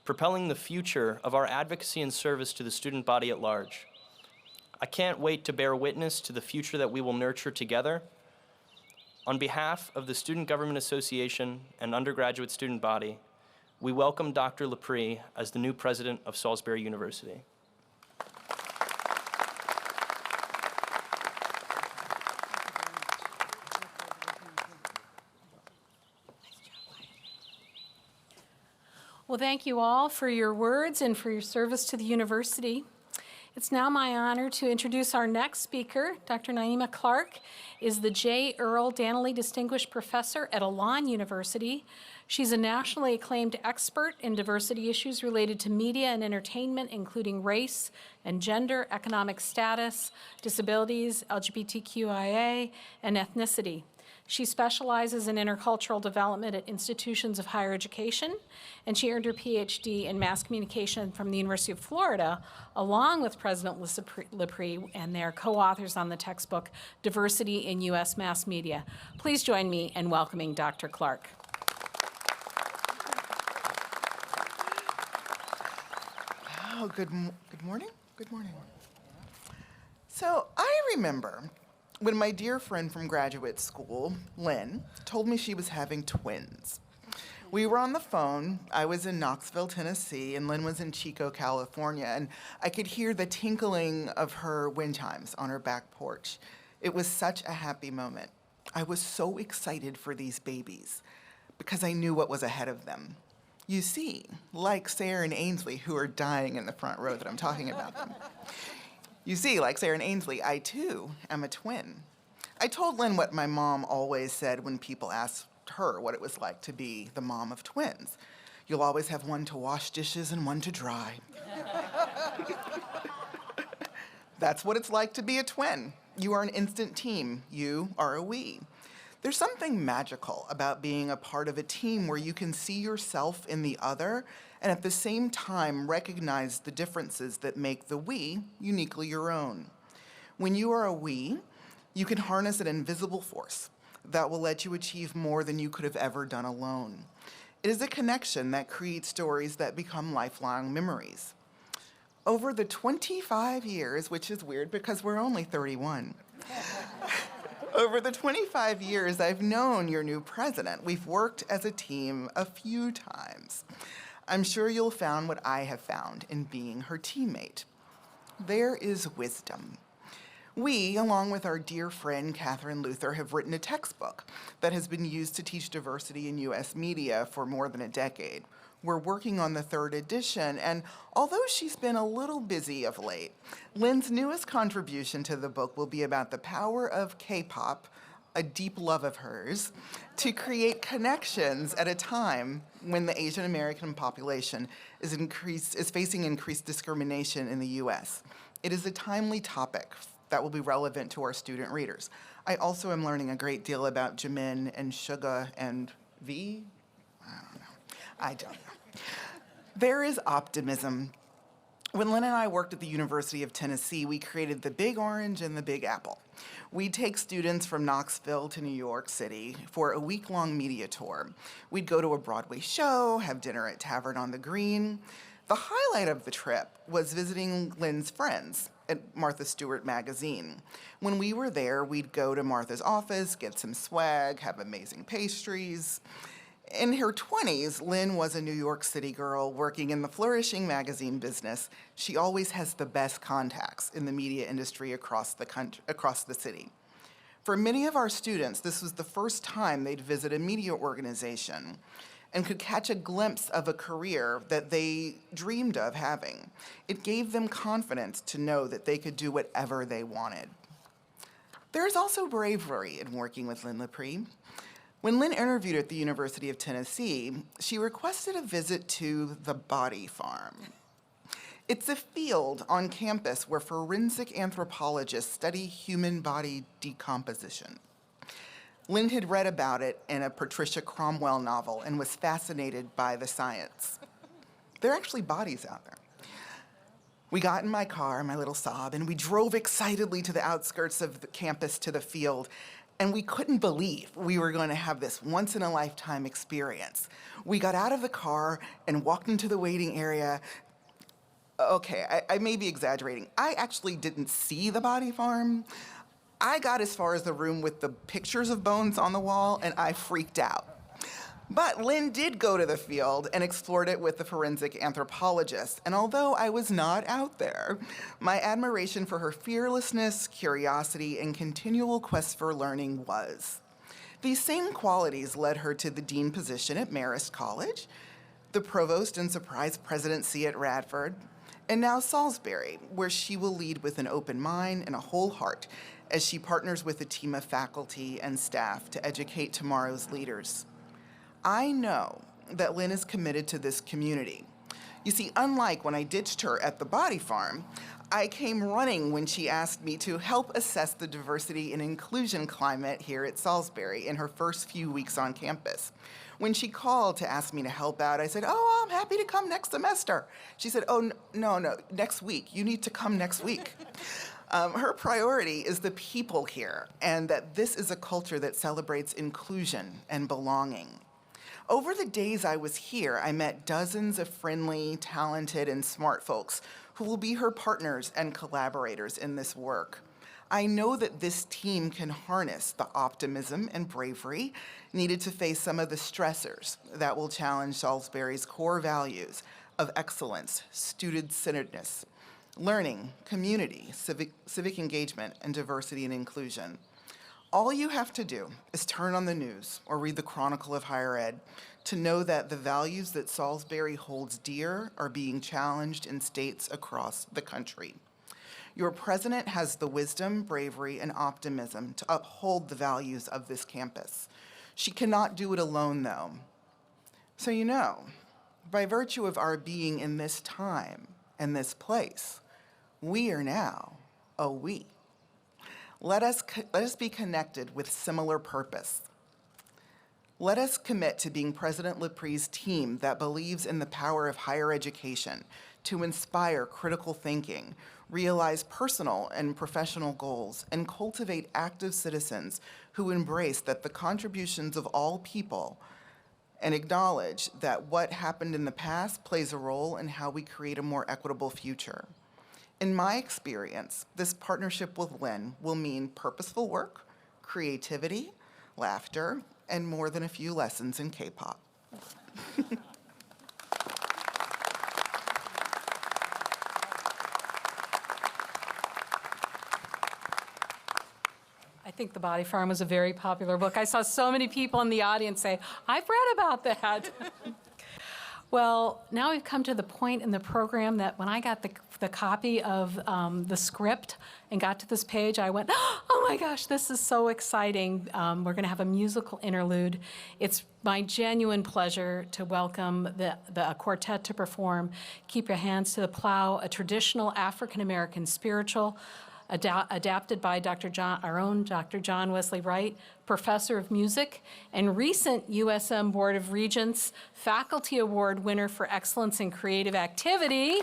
propelling the future of our advocacy and service to the student body at large. I can't wait to bear witness to the future that we will nurture together. On behalf of the Student Government Association and undergraduate student body, we welcome Dr. Lepre as the new president of Salisbury University. Well, thank you all for your words and for your service to the university. It's now my honor to introduce our next speaker. Dr. Naima Clark is the J. Earl Dannelly Distinguished Professor at Elon University. She's a nationally acclaimed expert in diversity issues related to media and entertainment, including race and gender, economic status, disabilities, LGBTQIA, and ethnicity. She specializes in intercultural development at institutions of higher education, and she earned her PhD in mass communication from the University of Florida, along with President Lepre, and they're co-authors on the textbook, Diversity in U.S. Mass Media. Please join me in welcoming Dr. Clark. Oh, good morning. Good morning. So I remember when my dear friend from graduate school, Lynn, told me she was having twins. We were on the phone. I was in Knoxville, Tennessee, and Lynn was in Chico, California, and I could hear the tinkling of her wind chimes on her back porch. It was such a happy moment. I was so excited for these babies because I knew what was ahead of them. You see, like Sarah and Ainsley, who are dying in the front row that I'm talking about them. You see, like Sarah and Ainsley, I too am a twin. I told Lynn what my mom always said when people asked her what it was like to be the mom of twins. You'll always have one to wash dishes and one to dry. That's what it's like to be a twin. You are an instant team. You are a we. There's something magical about being a part of a team where you can see yourself in the other and at the same time recognize the differences that make the we uniquely your own. When you are a we, you can harness an invisible force that will let you achieve more than you could have ever done alone. It is a connection that creates stories that become lifelong memories. Over the 25 years, which is weird because we're only 31, over the 25 years I've known your new president, we've worked as a team a few times. I'm sure you'll find what I have found in being her teammate. There is wisdom. We, along with our dear friend Catherine Luther, have written a textbook that has been used to teach diversity in U.S. media for more than a decade. We're working on the 3rd edition, and although she's been a little busy of late, Lynn's newest contribution to the book will be about the power of K-pop, a deep love of hers, to create connections at a time when the Asian American population is facing increased discrimination in the U.S. It is a timely topic that will be relevant to our student readers. I also am learning a great deal about Jimin and Suga and V. I don't know. There is optimism. When Lynn and I worked at the University of Tennessee, we created the Big Orange and the Big Apple. We'd take students from Knoxville to New York City for a week-long media tour. We'd go to a Broadway show, have dinner at Tavern on the Green. The highlight of the trip was visiting Lynn's friends at Martha Stewart magazine. When we were there, we'd go to Martha's office, get some swag, have amazing pastries. In her 20s, Lynn was a New York City girl working in the flourishing magazine business. She always has the best contacts in the media industry across the city. For many of our students, this was the first time they'd visit a media organization. and could catch a glimpse of a career that they dreamed of having. It gave them confidence to know that they could do whatever they wanted. There is also bravery in working with Lynn Lepre. When Lynn interviewed at the University of Tennessee, she requested a visit to the Body Farm. It's a field on campus where forensic anthropologists study human body decomposition. Lynn had read about it in a Patricia Cromwell novel and was fascinated by the science. There are actually bodies out there. We got in my car, my little Saab, and we drove excitedly to the outskirts of the campus to the field, and we couldn't believe we were going to have this once-in-a-lifetime experience. We got out of the car and walked into the waiting area. Okay, I may be exaggerating. I actually didn't see the Body Farm. I got as far as the room with the pictures of bones on the wall, and I freaked out. But Lynn did go to the field and explored it with the forensic anthropologist. And although I was not out there, my admiration for her fearlessness, curiosity, and continual quest for learning was. These same qualities led her to the dean position at Marist College, the provost and surprise presidency at Radford, and now Salisbury, where she will lead with an open mind and a whole heart as she partners with a team of faculty and staff to educate tomorrow's leaders. I know that Lynn is committed to this community. You see, unlike when I ditched her at the Body Farm, I came running when she asked me to help assess the diversity and inclusion climate here at Salisbury in her first few weeks on campus. When she called to ask me to help out, I said, "Oh, I'm happy to come next semester." She said, "Oh, no, next week. You need to come next week." Her priority is the people here, and that this is a culture that celebrates inclusion and belonging. Over the days I was here, I met dozens of friendly, talented, and smart folks who will be her partners and collaborators in this work. I know that this team can harness the optimism and bravery needed to face some of the stressors that will challenge Salisbury's core values of excellence, student-centeredness, learning, community, civic engagement, and diversity and inclusion. All you have to do is turn on the news or read the Chronicle of Higher Ed to know that the values that Salisbury holds dear are being challenged in states across the country. Your president has the wisdom, bravery, and optimism to uphold the values of this campus. She cannot do it alone, though. So you know, by virtue of our being in this time and this place, we are now a we. Let us be connected with similar purpose. Let us commit to being President Lepre's team that believes in the power of higher education to inspire critical thinking, realize personal and professional goals, and cultivate active citizens who embrace that the contributions of all people and acknowledge that what happened in the past plays a role in how we create a more equitable future. In my experience, this partnership with Lynn will mean purposeful work, creativity, laughter, and more than a few lessons in K-pop. I think The Body Farm was a very popular book. I saw so many people in the audience say, "I've read about that." Well, now we've come to the point in the program that when I got the copy of the script and got to this page, I went, "Oh my gosh, this is so exciting." We're going to have a musical interlude. It's my genuine pleasure to welcome the quartet to perform Keep Your Hands to the Plow, a traditional African-American spiritual adapted by our own Dr. John Wesley Wright, professor of music and recent USM Board of Regents Faculty Award winner for excellence in creative activity.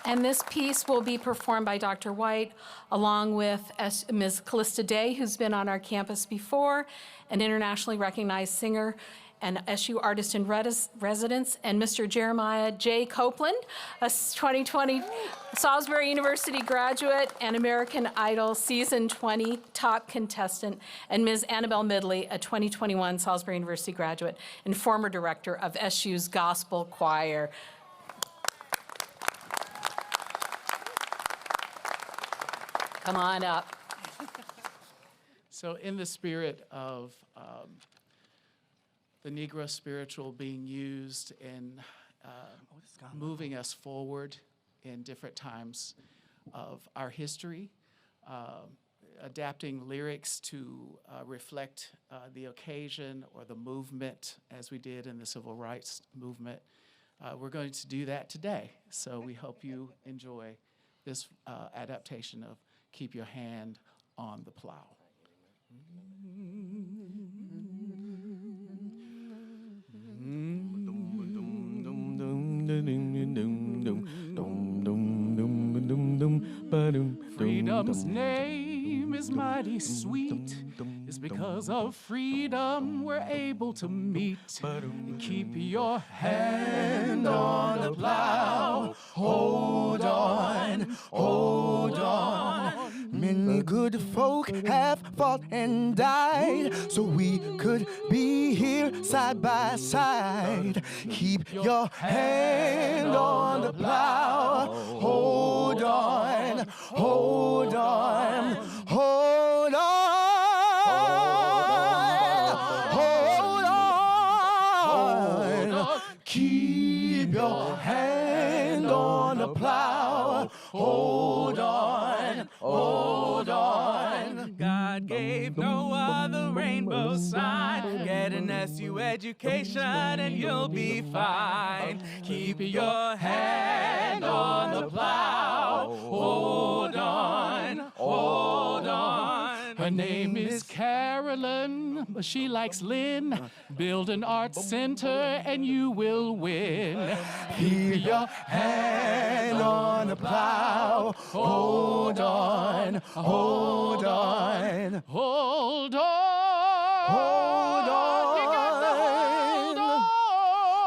And this piece will be performed by Dr. White, along with Ms. Callista Day, who's been on our campus before, an internationally recognized singer and SU artist in residence, and Mr. Jeremiah J. Copeland, a 2020 Salisbury University graduate and American Idol Season 20 top contestant, and Ms. Annabelle Midley, a 2021 Salisbury University graduate and former director of SU's Gospel Choir. Come on up. So in the spirit of the Negro spiritual being used in moving us forward in different times of our history, adapting lyrics to reflect the occasion or the movement as we did in the Civil Rights Movement, we're going to do that today. So we hope you enjoy this adaptation of Keep Your Hand on the Plow. Freedom's name is mighty sweet. It's because of freedom we're able to meet. Keep your hand on the plow. Hold on, hold on. Many good folk have fought and died so we could be here side by side. Keep your hand on the plow. Hold on, hold on, hold on. Hold on. Keep your hand on the plow. Hold on, hold on. God gave no other rainbow sign. Get an SU education and you'll be fine. Keep your hand on the plow. Hold on, hold on. Her name is Carolyn, but she likes Lynn. Build an arts center and you will win. Keep your hand on the plow. Hold on, hold on, hold on. Hold on. You got to hold on.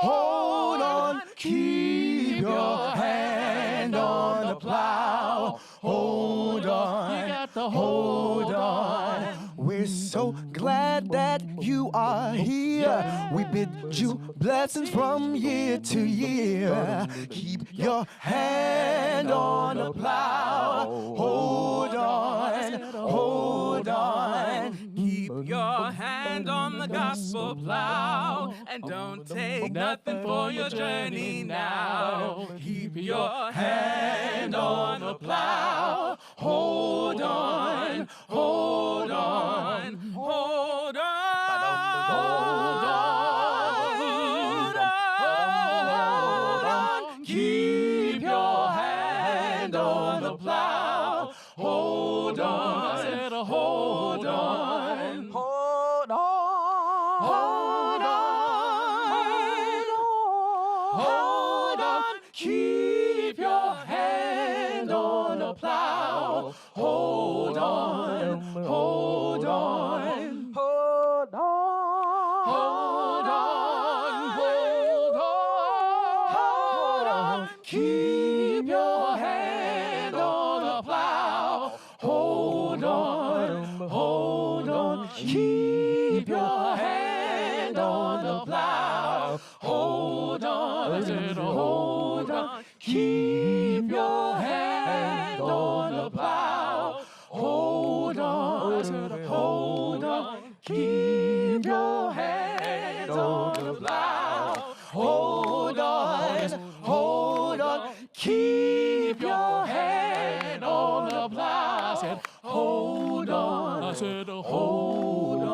Hold on. Keep your hand on the plow. Hold on. You got to hold on. We're so glad that you are here. We bid you blessings from year to year. Keep your hand on the plow. Hold on, hold on. Keep your hand on the gospel plow. And don't take nothing for your journey now. Keep your hand on the plow. Hold on, hold on, hold on. Hold on. Keep your hand on the plow. Hold on, hold on. Hold on. Hold on. Hold on. Keep your hand on the plow. Hold on. Hold on. Hold on. Hold on. Hold on. Hold on. Keep your hand on the plow. Hold on. Hold on. Keep your hand on the plow. Hold on. Hold on. Keep your hand on the plow. Hold on. Hold on. Keep your hand on the plow. Hold on. Hold on. Keep your hand on the plow. I said, hold on. I said, hold on.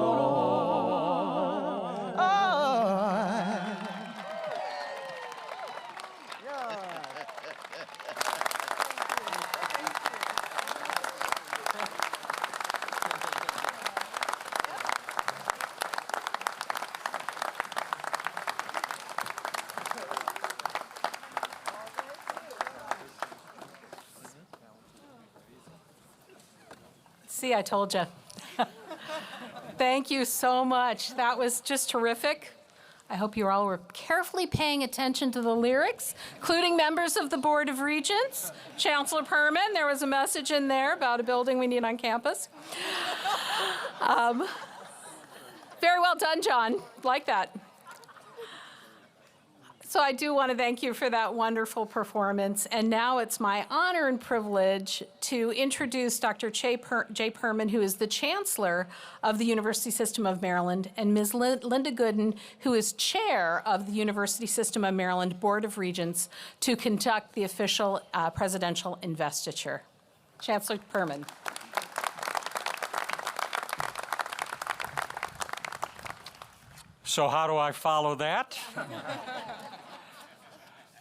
See, I told you. Thank you so much. That was just terrific. I hope you all were carefully paying attention to the lyrics, including members of the Board of Regents. Chancellor Perman, there was a message in there about a building we need on campus. Very well done, John. Like that. So I do want to thank you for that wonderful performance. And now it's my honor and privilege to introduce Dr. Jay Perman, who is the Chancellor of the University System of Maryland, and Ms. Linda Gooden, who is Chair of the University System of Maryland Board of Regents, to conduct the official presidential investiture. Chancellor Perman. So how do I follow that?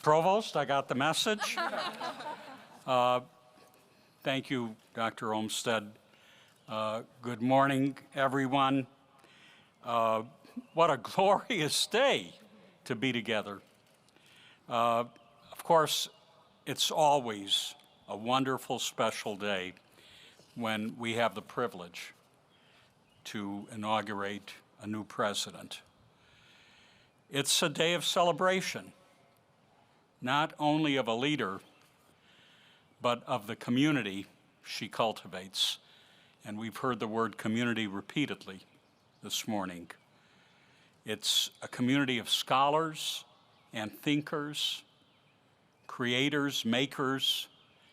Provost, I got the message. Thank you, Dr. Olmsted. Good morning, everyone. What a glorious day to be together. Of course, it's always a wonderful, special day when we have the privilege to inaugurate a new president. It's a day of celebration, not only of a leader, but of the community she cultivates. And we've heard the word community repeatedly this morning. It's a community of scholars and thinkers, creators, makers,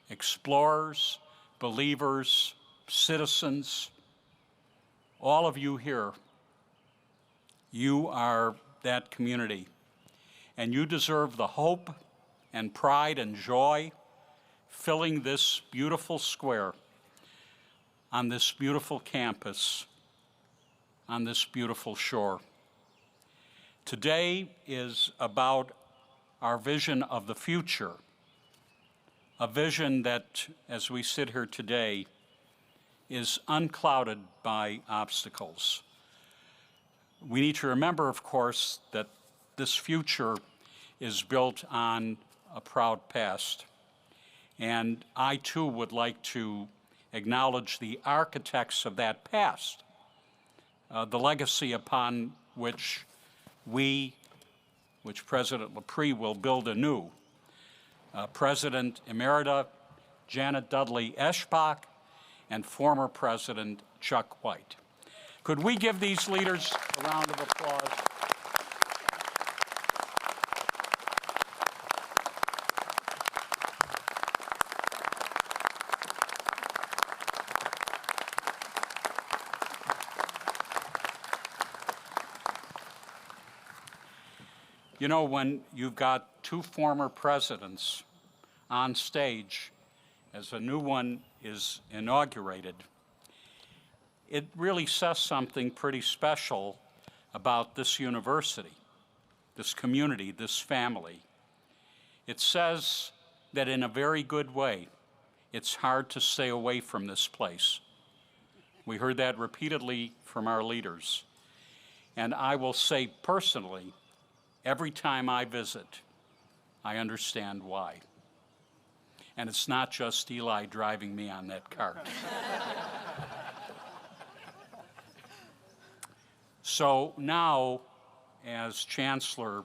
explorers, believers, citizens. All of you here, you are that community, and you deserve the hope and pride and joy filling this beautiful square on this beautiful campus, on this beautiful shore. Today is about our vision of the future, a vision that, as we sit here today, is unclouded by obstacles. We need to remember, of course, that this future is built on a proud past. And I, too, would like to acknowledge the architects of that past, the legacy upon which President Lepre will build anew. President Emerita Janet Dudley Eschbach and former President Chuck White. Could we give these leaders a round of applause? You know, when you've got two former presidents on stage as a new one is inaugurated, it really says something pretty special about this university, this community, this family. It says that in a very good way, it's hard to stay away from this place. We heard that repeatedly from our leaders. And I will say personally, every time I visit, I understand why. And it's not just Eli driving me on that cart. So now, as Chancellor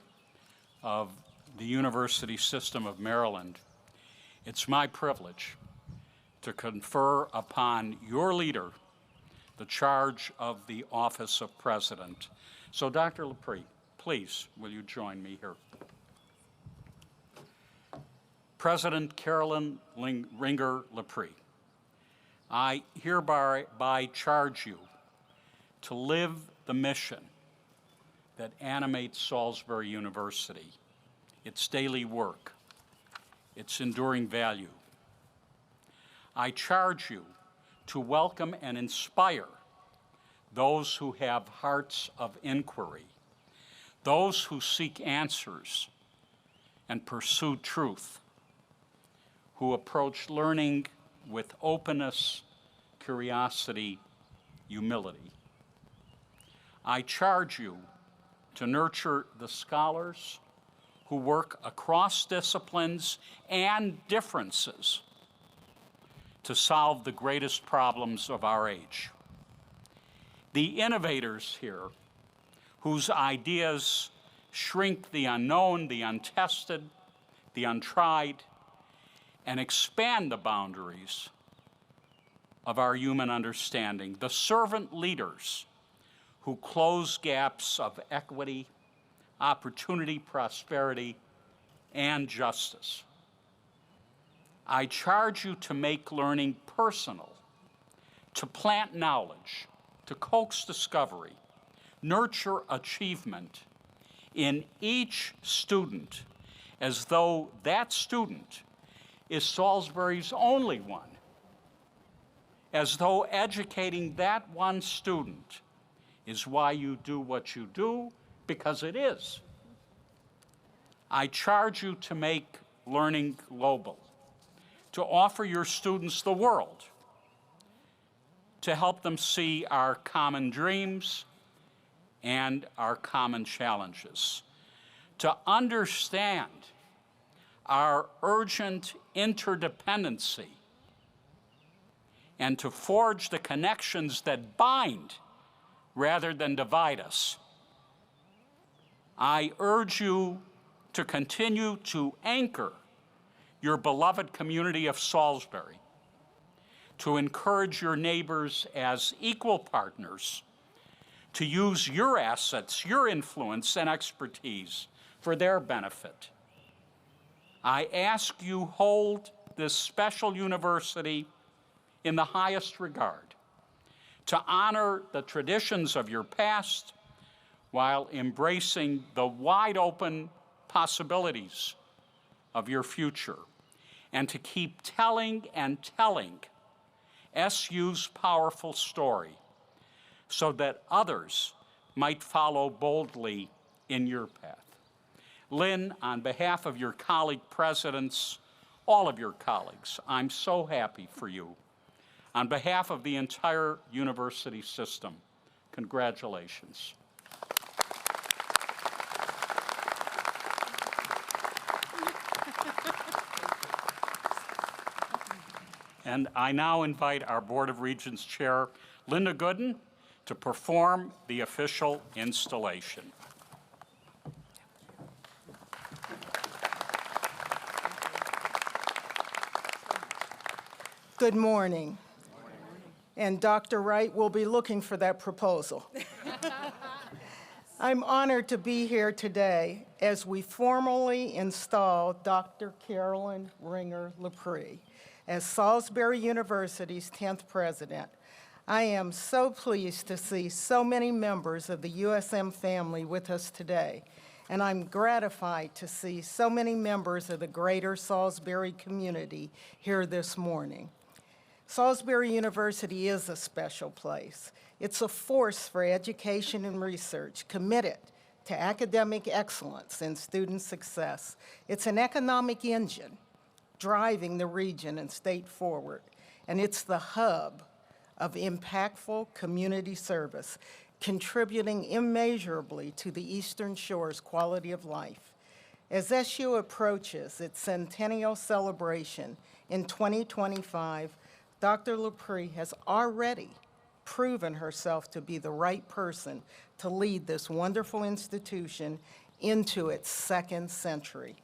of the University System of Maryland, it's my privilege to confer upon your leader the charge of the office of President. So Dr. Lepre, please, will you join me here? President Carolyn Ringer Lepre, I hereby charge you to live the mission that animates Salisbury University, its daily work, its enduring value. I charge you to welcome and inspire those who have hearts of inquiry, those who seek answers and pursue truth, who approach learning with openness, curiosity, humility. I charge you to nurture the scholars who work across disciplines and differences to solve the greatest problems of our age. The innovators here, whose ideas shrink the unknown, the untested, the untried, and expand the boundaries of our human understanding. The servant leaders who close gaps of equity, opportunity, prosperity, and justice. I charge you to make learning personal, to plant knowledge, to coax discovery, nurture achievement in each student as though that student is Salisbury's only one, as though educating that one student is why you do what you do, because it is. I charge you to make learning global, to offer your students the world, to help them see our common dreams and our common challenges, to understand our urgent interdependency, and to forge the connections that bind rather than divide us. I urge you to continue to anchor your beloved community of Salisbury, to encourage your neighbors as equal partners, to use your assets, your influence, and expertise for their benefit. I ask you hold this special university in the highest regard, to honor the traditions of your past while embracing the wide open possibilities of your future, and to keep telling and telling SU's powerful story so that others might follow boldly in your path. Lynn, on behalf of your colleague presidents, all of your colleagues, I'm so happy for you. On behalf of the entire university system, congratulations. And I now invite our Board of Regents Chair, Linda Gooden, to perform the official installation. Good morning. And Dr. Wright will be looking for that proposal. I'm honored to be here today as we formally install Dr. Carolyn Lepre as Salisbury University's 10th president. I am so pleased to see so many members of the USM family with us today, and I'm gratified to see so many members of the greater Salisbury community here this morning. Salisbury University is a special place. It's a force for education and research, committed to academic excellence and student success. It's an economic engine driving the region and state forward, and it's the hub of impactful community service, contributing immeasurably to the Eastern Shore's quality of life. As SU approaches its centennial celebration in 2025, Dr. Lepre has already proven herself to be the right person to lead this wonderful institution into its second century.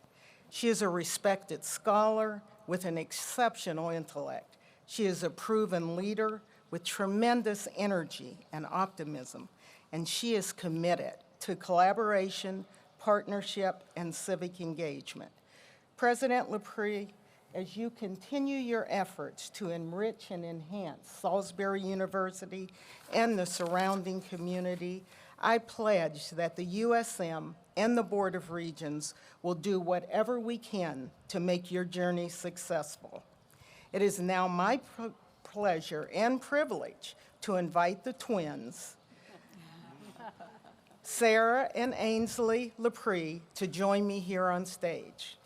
She is a respected scholar with an exceptional intellect. She is a proven leader with tremendous energy and optimism, and she is committed to collaboration, partnership, and civic engagement. President Lepre, as you continue your efforts to enrich and enhance Salisbury University and the surrounding community, I pledge that the USM and the Board of Regents will do whatever we can to make your journey successful. It is now my pleasure and privilege to invite the twins, Sarah and Ainsley Lepre, to join me here on stage.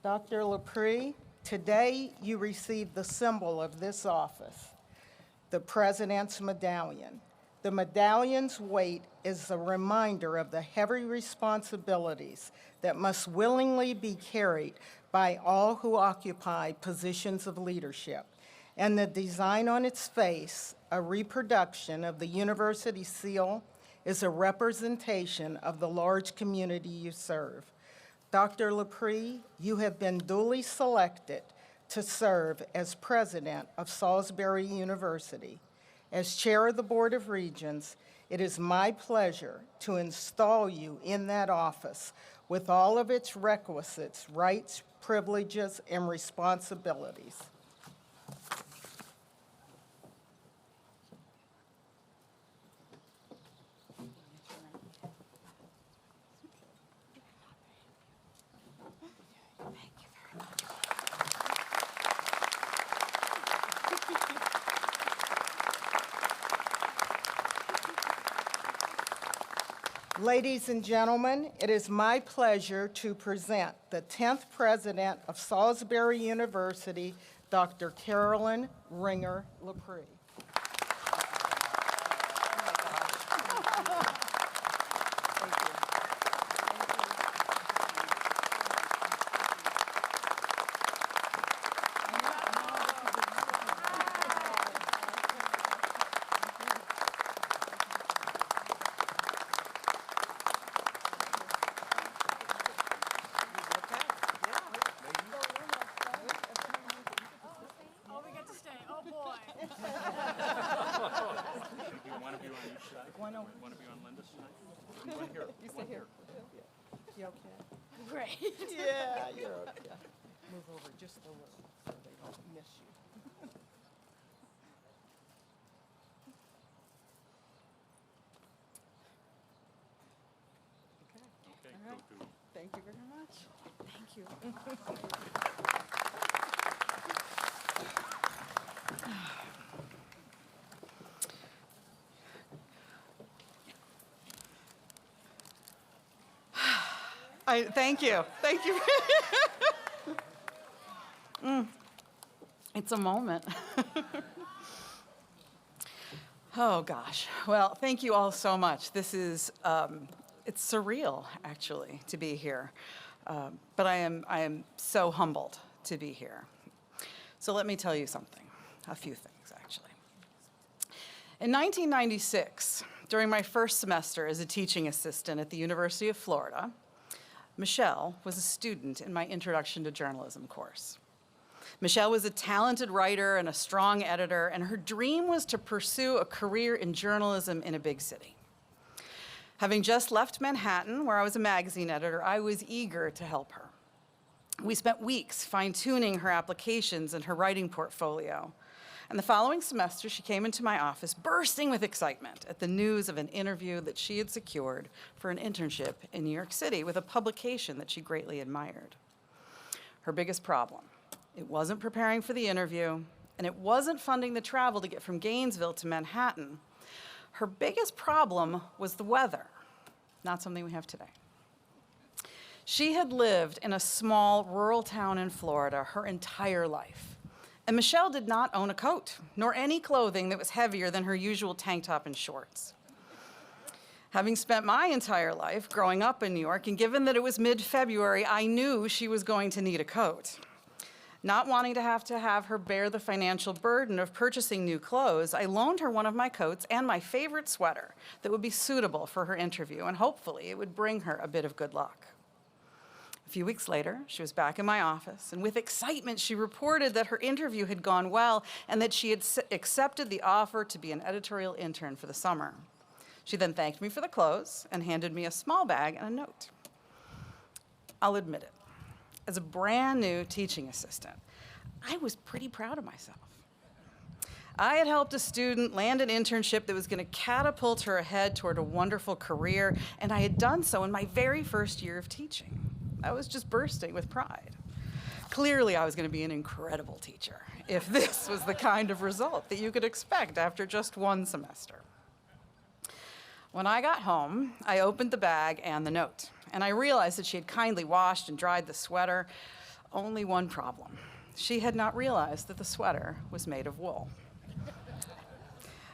Dr. Lepre, today you received the symbol of this office, the President's Medallion. The medallion's weight is a reminder of the heavy responsibilities that must willingly be carried by all who occupy positions of leadership. And the design on its face, a reproduction of the university seal, is a representation of the large community you serve. Dr. Lepre, you have been duly selected to serve as president of Salisbury University. As chair of the Board of Regents, it is my pleasure to install you in that office with all of its requisites, rights, privileges, and responsibilities. Ladies and gentlemen, it is my pleasure to present the 10th president of Salisbury University, Dr. Carolyn Ringer Lepre. You stay here. You okay? Great. Yeah, you're okay. Move over just a little so they don't miss you. Okay, All right. go to. Thank you very much. Thank you. Thank you. Thank you. It's a moment. Oh, gosh. Well, thank you all so much. This is, it's surreal, actually, to be here. But I am so humbled to be here. So let me tell you something, a few things, actually. In 1996, during my first semester as a teaching assistant at the University of Florida, Michelle was a student in my Introduction to Journalism course. Michelle was a talented writer and a strong editor, and her dream was to pursue a career in journalism in a big city. Having just left Manhattan, where I was a magazine editor, I was eager to help her. We spent weeks fine-tuning her applications and her writing portfolio. And the following semester, she came into my office bursting with excitement at the news of an interview that she had secured for an internship in New York City with a publication that she greatly admired. Her biggest problem, it wasn't preparing for the interview, and it wasn't funding the travel to get from Gainesville to Manhattan. Her biggest problem was the weather, not something we have today. She had lived in a small rural town in Florida her entire life. And Michelle did not own a coat, nor any clothing that was heavier than her usual tank top and shorts. Having spent my entire life growing up in New York, and given that it was mid-February, I knew she was going to need a coat. Not wanting to have her bear the financial burden of purchasing new clothes, I loaned her one of my coats and my favorite sweater that would be suitable for her interview, and hopefully it would bring her a bit of good luck. A few weeks later, she was back in my office, and with excitement, she reported that her interview had gone well and that she had accepted the offer to be an editorial intern for the summer. She then thanked me for the clothes and handed me a small bag and a note. I'll admit it, as a brand new teaching assistant, I was pretty proud of myself. I had helped a student land an internship that was going to catapult her ahead toward a wonderful career, and I had done so in my very first year of teaching. I was just bursting with pride. Clearly, I was going to be an incredible teacher if this was the kind of result that you could expect after just one semester. When I got home, I opened the bag and the note, and I realized that she had kindly washed and dried the sweater. Only one problem. She had not realized that the sweater was made of wool.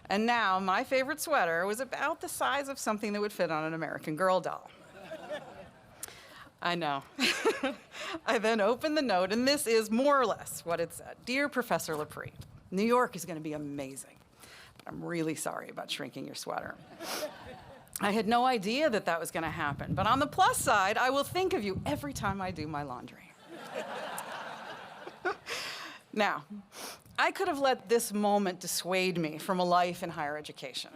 And now, my favorite sweater was about the size of something that would fit on an American Girl doll. I know. I then opened the note, and this is more or less what it said. Dear Professor Lepre, New York is going to be amazing, but I'm really sorry about shrinking your sweater. I had no idea that that was going to happen, but on the plus side, I will think of you every time I do my laundry. Now, I could have let this moment dissuade me from a life in higher education.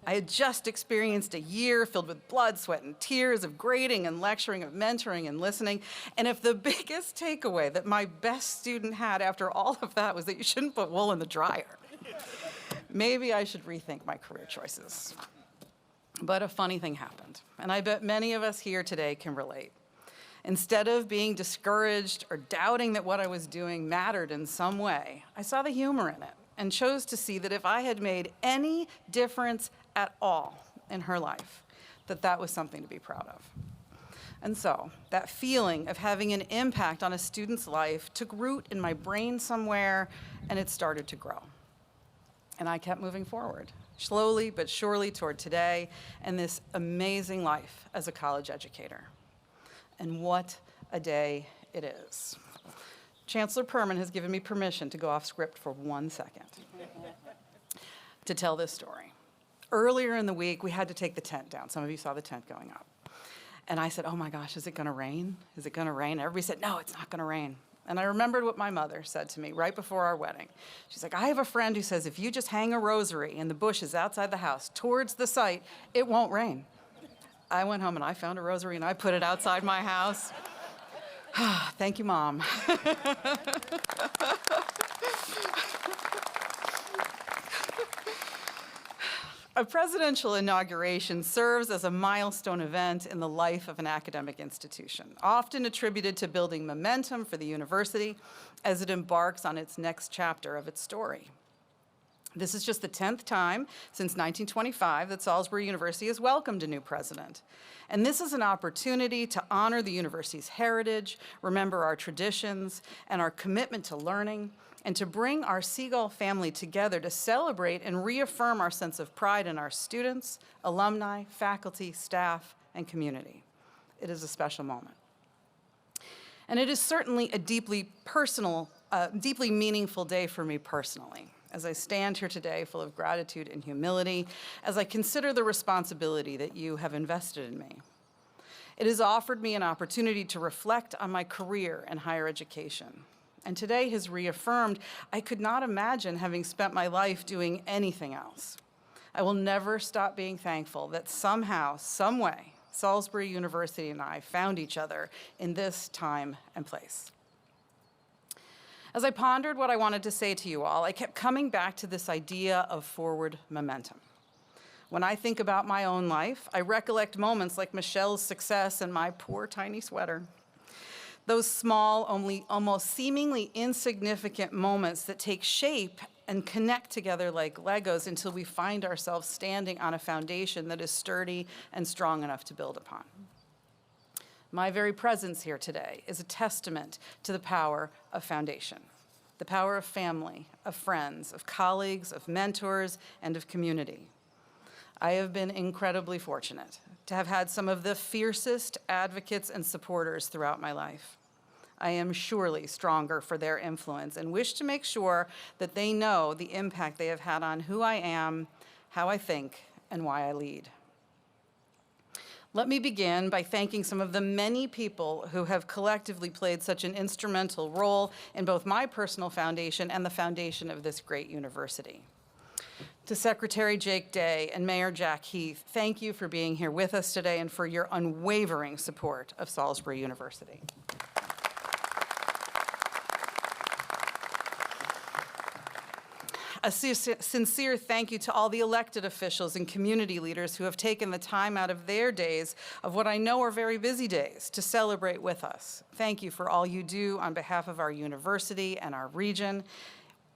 I had just experienced a year filled with blood, sweat, and tears of grading and lecturing, of mentoring and listening. And if the biggest takeaway that my best student had after all of that was that you shouldn't put wool in the dryer, maybe I should rethink my career choices. But a funny thing happened, and I bet many of us here today can relate. Instead of being discouraged or doubting that what I was doing mattered in some way, I saw the humor in it and chose to see that if I had made any difference at all in her life, that was something to be proud of. And so that feeling of having an impact on a student's life took root in my brain somewhere, and it started to grow. And I kept moving forward, slowly but surely toward today and this amazing life as a college educator. And what a day it is. Chancellor Perman has given me permission to go off script for 1 second to tell this story. Earlier in the week, we had to take the tent down. Some of you saw the tent going up. And I said, oh my gosh, is it gonna rain? Is it gonna rain? Everybody said, no, it's not gonna rain. And I remembered what my mother said to me right before our wedding. She's like, I have a friend who says if you just hang a rosary in the bushes outside the house towards the site, it won't rain. I went home and I found a rosary and I put it outside my house. Thank you, Mom. A presidential inauguration serves as a milestone event in the life of an academic institution, often attributed to building momentum for the university as it embarks on its next chapter of its story. This is just the 10th time since 1925 that Salisbury University has welcomed a new president. And this is an opportunity to honor the university's heritage, remember our traditions, and our commitment to learning, and to bring our Seagull family together to celebrate and reaffirm our sense of pride in our students, alumni, faculty, staff, and community. It is a special moment. And it is certainly a deeply meaningful day for me personally, as I stand here today full of gratitude and humility, as I consider the responsibility that you have invested in me. It has offered me an opportunity to reflect on my career in higher education. And today has reaffirmed I could not imagine having spent my life doing anything else. I will never stop being thankful that somehow, some way, Salisbury University and I found each other in this time and place. As I pondered what I wanted to say to you all, I kept coming back to this idea of forward momentum. When I think about my own life, I recollect moments like Michelle's success and my poor tiny sweater. Those small, almost seemingly insignificant moments that take shape and connect together like Legos until we find ourselves standing on a foundation that is sturdy and strong enough to build upon. My very presence here today is a testament to the power of foundation, the power of family, of friends, of colleagues, of mentors, and of community. I have been incredibly fortunate to have had some of the fiercest advocates and supporters throughout my life. I am surely stronger for their influence and wish to make sure that they know the impact they have had on who I am, how I think, and why I lead. Let me begin by thanking some of the many people who have collectively played such an instrumental role in both my personal foundation and the foundation of this great university. To Secretary Jake Day and Mayor Jack Heath, thank you for being here with us today and for your unwavering support of Salisbury University. A sincere thank you to all the elected officials and community leaders who have taken the time out of their days of what I know are very busy days to celebrate with us. Thank you for all you do on behalf of our university and our region.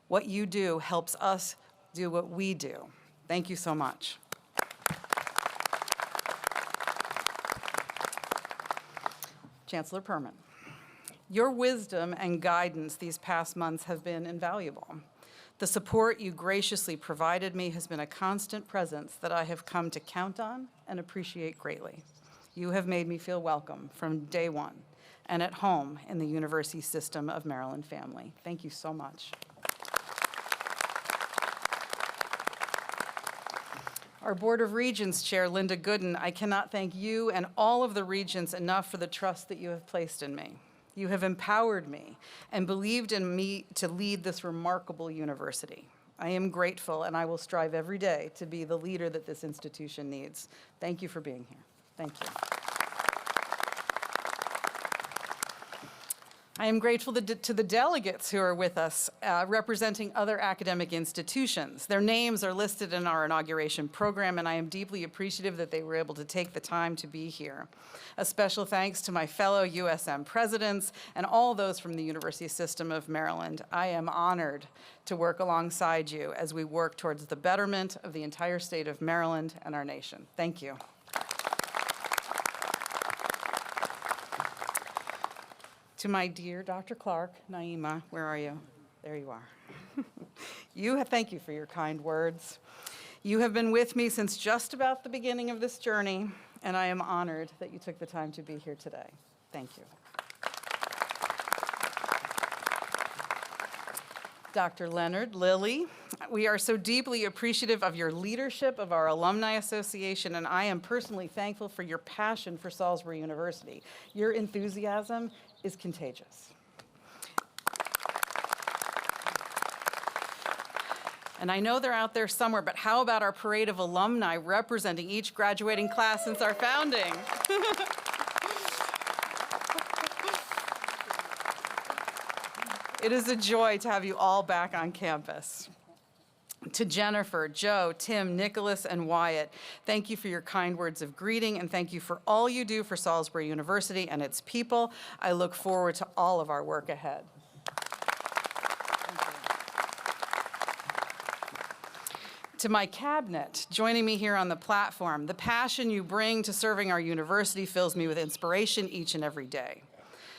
What you do helps us do what we do. Thank you so much. Chancellor Perman, your wisdom and guidance these past months have been invaluable. The support you graciously provided me has been a constant presence that I have come to count on and appreciate greatly. You have made me feel welcome from day one and at home in the university system of Maryland family. Thank you so much. Our Board of Regents Chair, Linda Gooden, I cannot thank you and all of the regents enough for the trust that you have placed in me. You have empowered me and believed in me to lead this remarkable university. I am grateful, and I will strive every day to be the leader that this institution needs. Thank you for being here. Thank you. I am grateful to the delegates who are with us, representing other academic institutions. Their names are listed in our inauguration program, and I am deeply appreciative that they were able to take the time to be here. A special thanks to my fellow USM presidents and all those from the University System of Maryland. I am honored to work alongside you as we work towards the betterment of the entire state of Maryland and our nation. Thank you. To my dear Dr. Clark, Naima, where are you? There you are. Thank you for your kind words. You have been with me since just about the beginning of this journey, and I am honored that you took the time to be here today. Thank you. Dr. Leonard, Lily, we are so deeply appreciative of your leadership of our Alumni Association, and I am personally thankful for your passion for Salisbury University. Your enthusiasm is contagious. And I know they're out there somewhere, but how about our parade of alumni representing each graduating class since our founding? It is a joy to have you all back on campus. To Jennifer, Joe, Tim, Nicholas, and Wyatt, thank you for your kind words of greeting, and thank you for all you do for Salisbury University and its people. I look forward to all of our work ahead. To my cabinet, joining me here on the platform, the passion you bring to serving our university fills me with inspiration each and every day.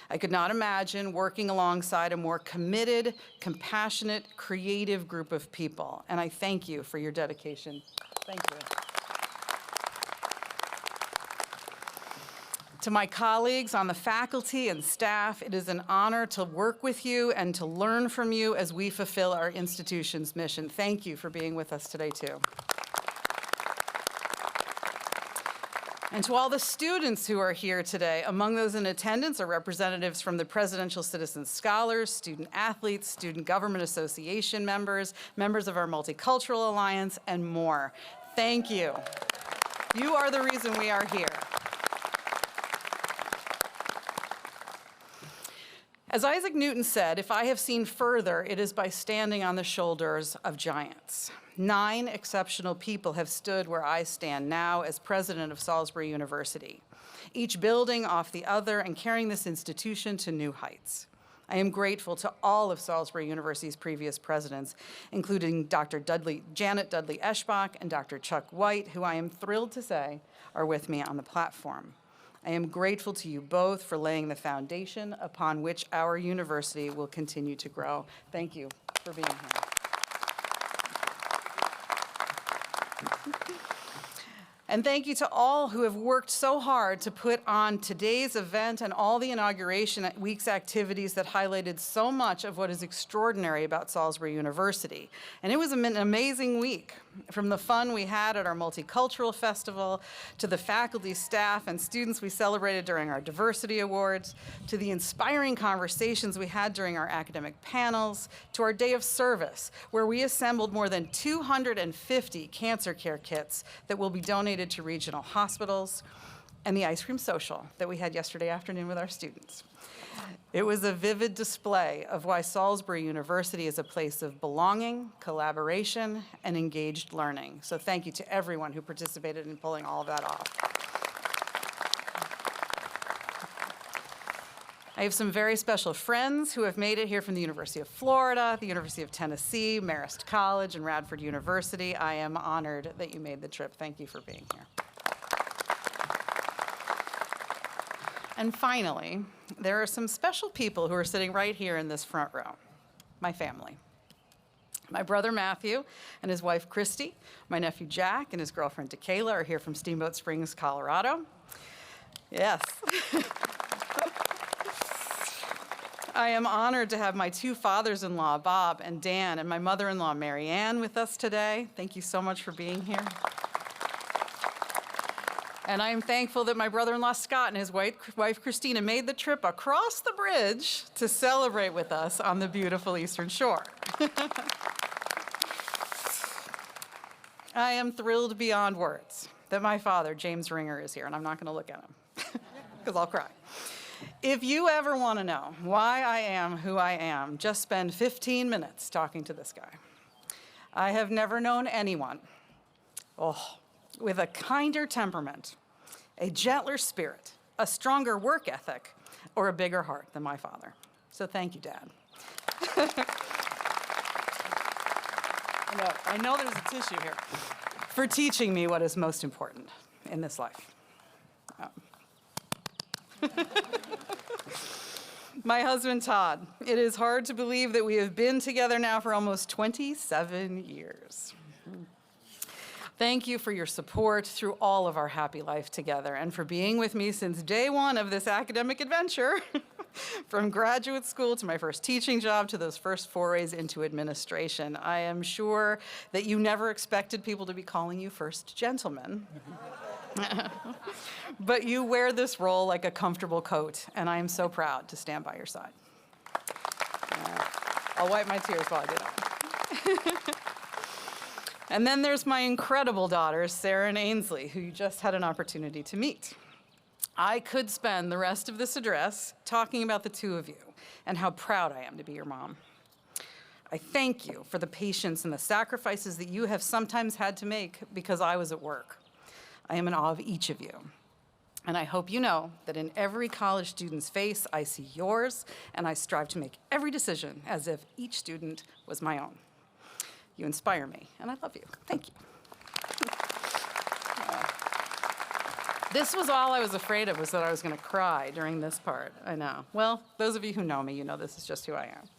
I could not imagine working alongside a more committed, compassionate, creative group of people, and I thank you for your dedication. Thank you. To my colleagues on the faculty and staff, it is an honor to work with you and to learn from you as we fulfill our institution's mission. Thank you for being with us today, too. And to all the students who are here today, among those in attendance are representatives from the Presidential Citizen Scholars, student athletes, Student Government Association members, members of our Multicultural Alliance, and more. Thank you. You are the reason we are here. As Isaac Newton said, if I have seen further, it is by standing on the shoulders of giants. 9 exceptional people have stood where I stand now as president of Salisbury University, each building off the other and carrying this institution to new heights. I am grateful to all of Salisbury University's previous presidents, including Janet Dudley Eschbach and Dr. Chuck White, who I am thrilled to say are with me on the platform. I am grateful to you both for laying the foundation upon which our university will continue to grow. Thank you for being here. And thank you to all who have worked so hard to put on today's event and all the inauguration week's activities that highlighted so much of what is extraordinary about Salisbury University. And it was an amazing week, from the fun we had at our Multicultural Festival, to the faculty, staff, and students we celebrated during our Diversity Awards, to the inspiring conversations we had during our academic panels, to our day of service, where we assembled more than 250 cancer care kits that will be donated to regional hospitals, and the ice cream social that we had yesterday afternoon with our students. It was a vivid display of why Salisbury University is a place of belonging, collaboration, and engaged learning. So thank you to everyone who participated in pulling all of that off. I have some very special friends who have made it here from the University of Florida, the University of Tennessee, Marist College, and Radford University. I am honored that you made the trip. Thank you for being here. And finally, there are some special people who are sitting right here in this front row, my family. My brother Matthew and his wife Christy, my nephew Jack and his girlfriend Tequila are here from Steamboat Springs, Colorado. Yes. I am honored to have my 2 fathers-in-law, Bob and Dan, and my mother-in-law, Mary Ann, with us today. Thank you so much for being here. And I'm thankful that my brother-in-law Scott and his wife Christina made the trip across the bridge to celebrate with us on the beautiful Eastern Shore. I am thrilled beyond words that my father, James Ringer, is here, and I'm not going to look at him because I'll cry. If you ever want to know why I am who I am, just spend 15 minutes talking to this guy. I have never known anyone, with a kinder temperament, a gentler spirit, a stronger work ethic, or a bigger heart than my father. So thank you, Dad. I know there's a tissue here. For teaching me what is most important in this life. My husband, Todd. It is hard to believe that we have been together now for almost 27 years. Thank you for your support through all of our happy life together and for being with me since day one of this academic adventure, from graduate school to my first teaching job to those first forays into administration. I am sure that you never expected people to be calling you first gentleman. But you wear this role like a comfortable coat, and I am so proud to stand by your side. I'll wipe my tears while I do that. And then there's my incredible daughters, Sarah and Ainsley, who you just had an opportunity to meet. I could spend the rest of this address talking about the two of you and how proud I am to be your mom. I thank you for the patience and the sacrifices that you have sometimes had to make because I was at work. I am in awe of each of you. And I hope you know that in every college student's face, I see yours, and I strive to make every decision as if each student was my own. You inspire me, and I love you. Thank you. This was all I was afraid of, was that I was going to cry during this part. I know. Well, those of you who know me, you know this is just who I am.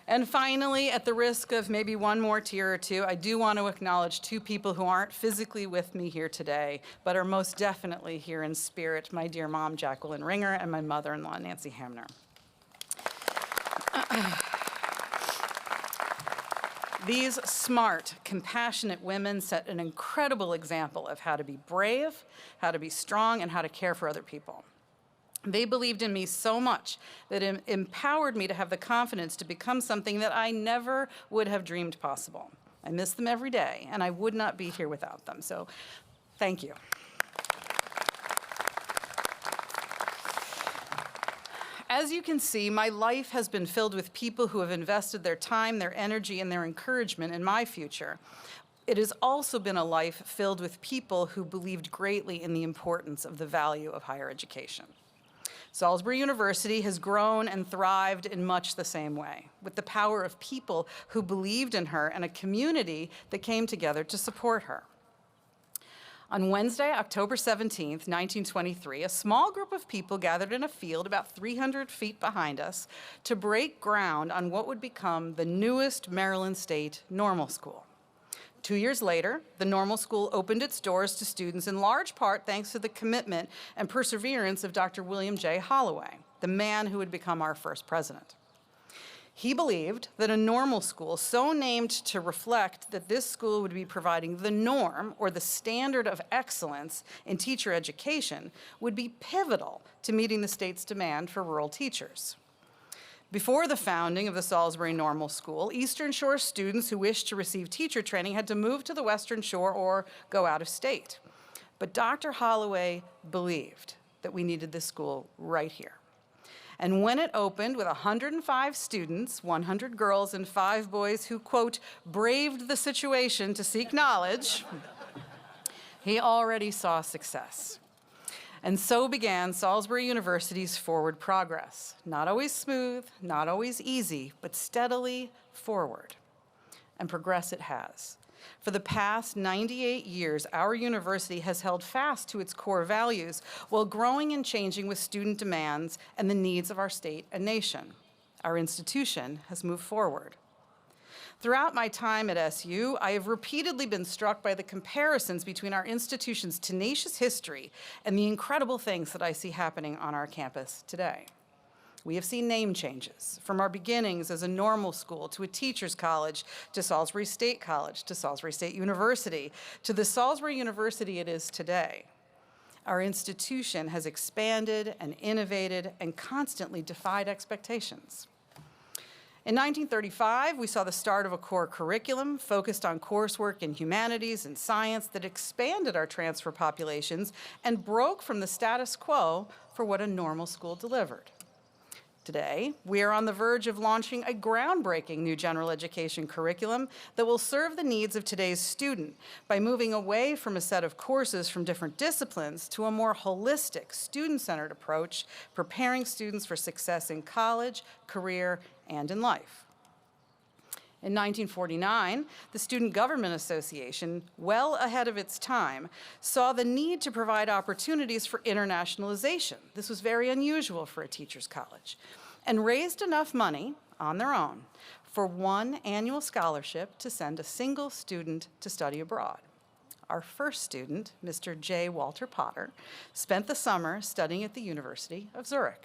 And finally, at the risk of maybe one more tear or two, I do want to acknowledge two people who aren't physically with me here today, but are most definitely here in spirit, my dear mom, Jacqueline Ringer, and my mother-in-law, Nancy Hamner. These smart, compassionate women set an incredible example of how to be brave, how to be strong, and how to care for other people. They believed in me so much that it empowered me to have the confidence to become something that I never would have dreamed possible. I miss them every day, and I would not be here without them. So thank you. As you can see, my life has been filled with people who have invested their time, their energy, and their encouragement in my future. It has also been a life filled with people who believed greatly in the importance of the value of higher education. Salisbury University has grown and thrived in much the same way, with the power of people who believed in her and a community that came together to support her. On Wednesday, October 17th, 1923, a small group of people gathered in a field about 300 feet behind us to break ground on what would become the newest Maryland State Normal School. 2 years later, the Normal School opened its doors to students in large part thanks to the commitment and perseverance of Dr. William J. Holloway, the man who would become our first president. He believed that a normal school, so named to reflect that this school would be providing the norm or the standard of excellence in teacher education, would be pivotal to meeting the state's demand for rural teachers. Before the founding of the Salisbury Normal School, Eastern Shore students who wished to receive teacher training had to move to the Western Shore or go out of state. But Dr. Holloway believed that we needed this school right here. And when it opened with 105 students, 100 girls and 5 boys who, quote, braved the situation to seek knowledge, he already saw success. And so began Salisbury University's forward progress. Not always smooth, not always easy, but steadily forward. And progress it has. For the past 98 years, our university has held fast to its core values while growing and changing with student demands and the needs of our state and nation. Our institution has moved forward. Throughout my time at SU, I have repeatedly been struck by the comparisons between our institution's tenacious history and the incredible things that I see happening on our campus today. We have seen name changes, from our beginnings as a normal school to a teacher's college, to Salisbury State College, to Salisbury State University, to the Salisbury University it is today. Our institution has expanded and innovated and constantly defied expectations. In 1935, we saw the start of a core curriculum focused on coursework in humanities and science that expanded our transfer populations and broke from the status quo for what a normal school delivered. Today, we are on the verge of launching a groundbreaking new general education curriculum that will serve the needs of today's student by moving away from a set of courses from different disciplines to a more holistic, student-centered approach, preparing students for success in college, career, and in life. In 1949, the Student Government Association, well ahead of its time, saw the need to provide opportunities for internationalization. This was very unusual for a teacher's college, and raised enough money on their own for one annual scholarship to send a single student to study abroad. Our first student, Mr. J. Walter Potter, spent the summer studying at the University of Zurich.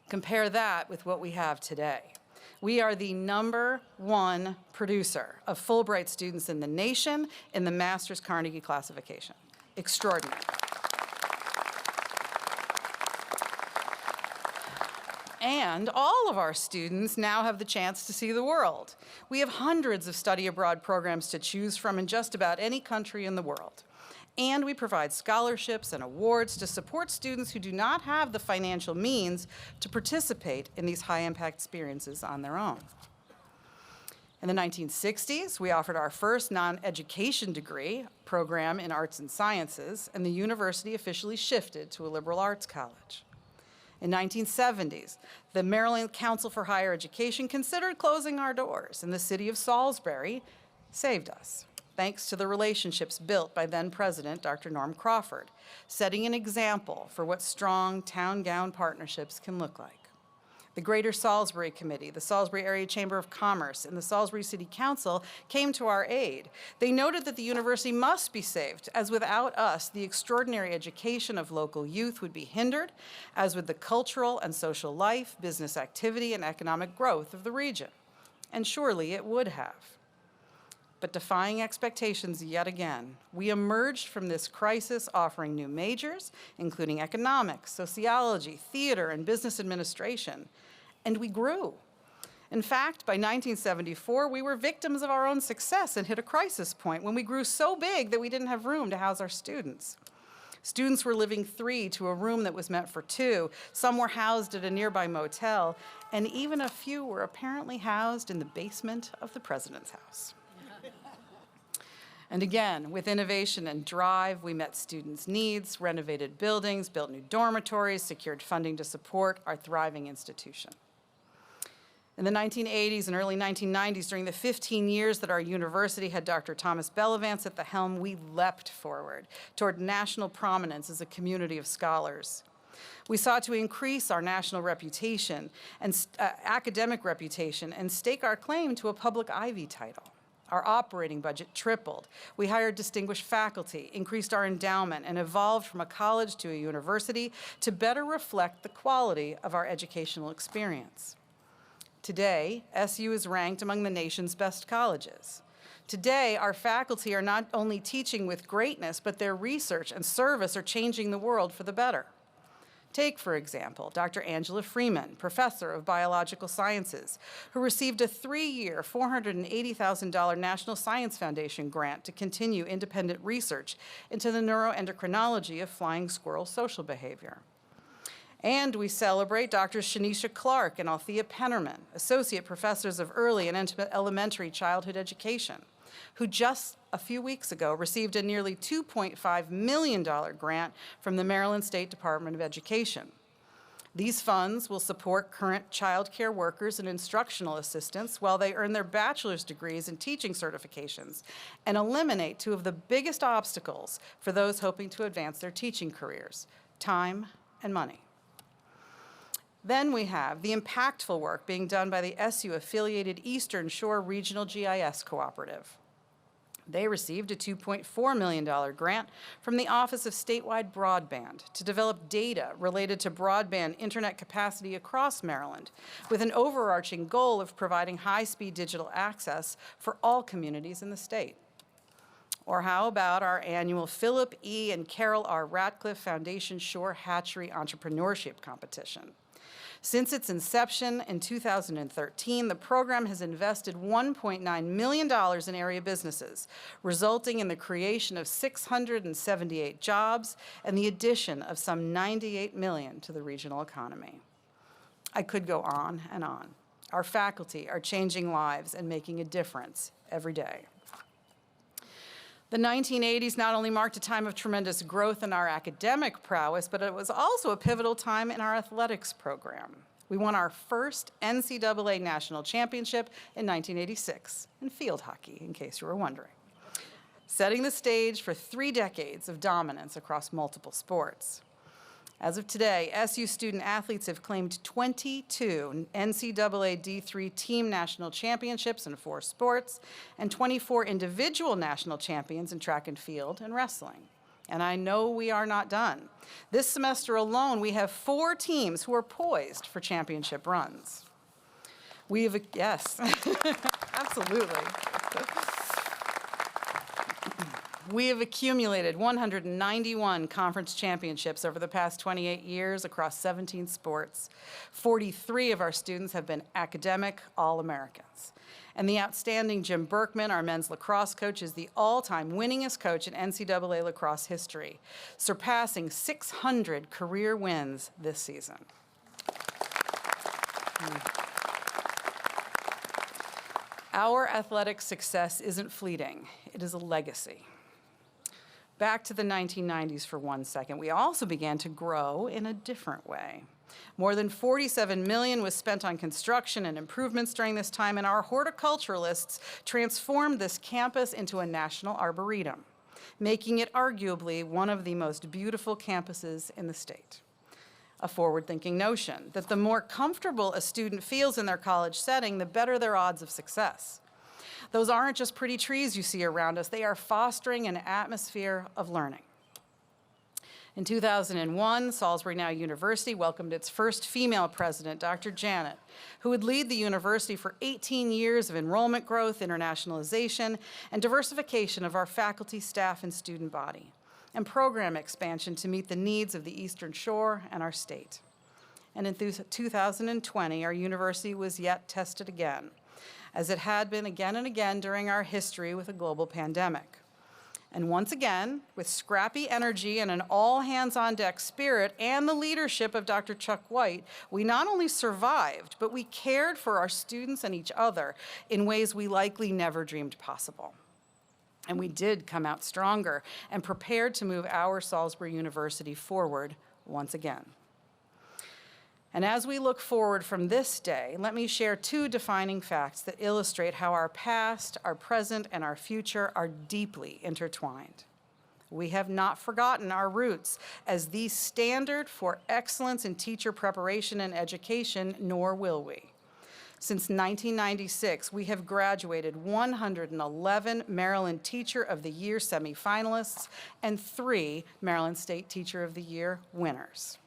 Compare that with what we have today. We are the #1 producer of Fulbright students in the nation in the Master's Carnegie classification. Extraordinary. And all of our students now have the chance to see the world. We have hundreds of study abroad programs to choose from in just about any country in the world. And we provide scholarships and awards to support students who do not have the financial means to participate in these high-impact experiences on their own. In the 1960s, we offered our first non-education degree program in arts and sciences, and the university officially shifted to a liberal arts college. In 1970s, the Maryland Council for Higher Education considered closing our doors, and the city of Salisbury saved us, thanks to the relationships built by then-President Dr. Norm Crawford, setting an example for what strong town-gown partnerships can look like. The Greater Salisbury Committee, the Salisbury Area Chamber of Commerce, and the Salisbury City Council came to our aid. They noted that the university must be saved, as without us, the extraordinary education of local youth would be hindered, as would the cultural and social life, business activity, and economic growth of the region. And surely it would have. But defying expectations yet again, we emerged from this crisis offering new majors, including economics, sociology, theater, and business administration. And we grew. In fact, by 1974, we were victims of our own success and hit a crisis point when we grew so big that we didn't have room to house our students. Students were living 3 to a room that was meant for 2. Some were housed at a nearby motel, and even a few were apparently housed in the basement of the president's house. And again, with innovation and drive, we met students' needs, renovated buildings, built new dormitories, secured funding to support our thriving institution. In the 1980s and early 1990s, during the 15 years that our university had Dr. Thomas Bellavance at the helm, we leapt forward toward national prominence as a community of scholars. We sought to increase our national reputation and academic reputation and stake our claim to a public Ivy title. Our operating budget tripled. We hired distinguished faculty, increased our endowment, and evolved from a college to a university to better reflect the quality of our educational experience. Today, SU is ranked among the nation's best colleges. Today, our faculty are not only teaching with greatness, but their research and service are changing the world for the better. Take, for example, Dr. Angela Freeman, professor of biological sciences, who received a 3-year, $480,000 National Science Foundation grant to continue independent research into the neuroendocrinology of flying squirrel social behavior. And we celebrate Drs. Shanisha Clark and Althea Pennerman, associate professors of early and elementary childhood education, who just a few weeks ago received a nearly $2.5 million grant from the Maryland State Department of Education. These funds will support current child care workers and instructional assistants while they earn their bachelor's degrees and teaching certifications, and eliminate 2 of the biggest obstacles for those hoping to advance their teaching careers: time and money. Then we have the impactful work being done by the SU-affiliated Eastern Shore Regional GIS Cooperative. They received a $2.4 million grant from the Office of Statewide Broadband to develop data related to broadband internet capacity across Maryland, with an overarching goal of providing high-speed digital access for all communities in the state. Or how about our annual Philip E. and Carol R. Ratcliffe Foundation Shore Hatchery Entrepreneurship Competition? Since its inception in 2013, the program has invested $1.9 million in area businesses, resulting in the creation of 678 jobs and the addition of some $98 million to the regional economy. I could go on and on. Our faculty are changing lives and making a difference every day. The 1980s not only marked a time of tremendous growth in our academic prowess, but it was also a pivotal time in our athletics program. We won our first NCAA national championship in 1986 in field hockey, in case you were wondering, setting the stage for 3 decades of dominance across multiple sports. As of today, SU student athletes have claimed 22 NCAA D3 team national championships in 4 sports and 24 individual national champions in track and field and wrestling. And I know we are not done. This semester alone, we have 4 teams who are poised for championship runs. Yes, absolutely. We have accumulated 191 conference championships over the past 28 years across 17 sports. 43 of our students have been academic All-Americans. And the outstanding Jim Berkman, our men's lacrosse coach, is the all-time winningest coach in NCAA lacrosse history, surpassing 600 career wins this season. Our athletic success isn't fleeting, it is a legacy. Back to the 1990s for 1 second. We also began to grow in a different way. More than $47 million was spent on construction and improvements during this time, and our horticulturalists transformed this campus into a national arboretum, making it arguably one of the most beautiful campuses in the state. A forward-thinking notion that the more comfortable a student feels in their college setting, the better their odds of success. Those aren't just pretty trees you see around us, they are fostering an atmosphere of learning. In 2001, Salisbury Now University welcomed its first female president, Dr. Janet, who would lead the university for 18 years of enrollment growth, internationalization, and diversification of our faculty, staff, and student body, and program expansion to meet the needs of the Eastern Shore and our state. And in 2020, our university was yet tested again, as it had been again and again during our history with a global pandemic. And once again, with scrappy energy and an all-hands-on-deck spirit and the leadership of Dr. Chuck White, we not only survived, but we cared for our students and each other in ways we likely never dreamed possible. And we did come out stronger and prepared to move our Salisbury University forward once again. And as we look forward from this day, let me share 2 defining facts that illustrate how our past, our present, and our future are deeply intertwined. We have not forgotten our roots as the standard for excellence in teacher preparation and education, nor will we. Since 1996, we have graduated 111 Maryland Teacher of the Year semifinalists and 3 Maryland State Teacher of the Year winners.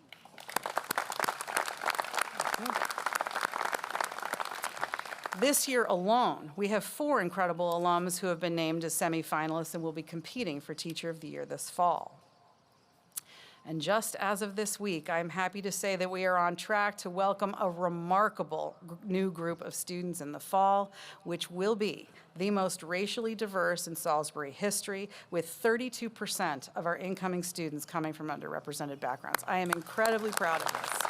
This year alone, we have 4 incredible alums who have been named as semifinalists and will be competing for Teacher of the Year this fall. And just as of this week, I'm happy to say that we are on track to welcome a remarkable new group of students in the fall, which will be the most racially diverse in Salisbury history, with 32% of our incoming students coming from underrepresented backgrounds. I am incredibly proud of this.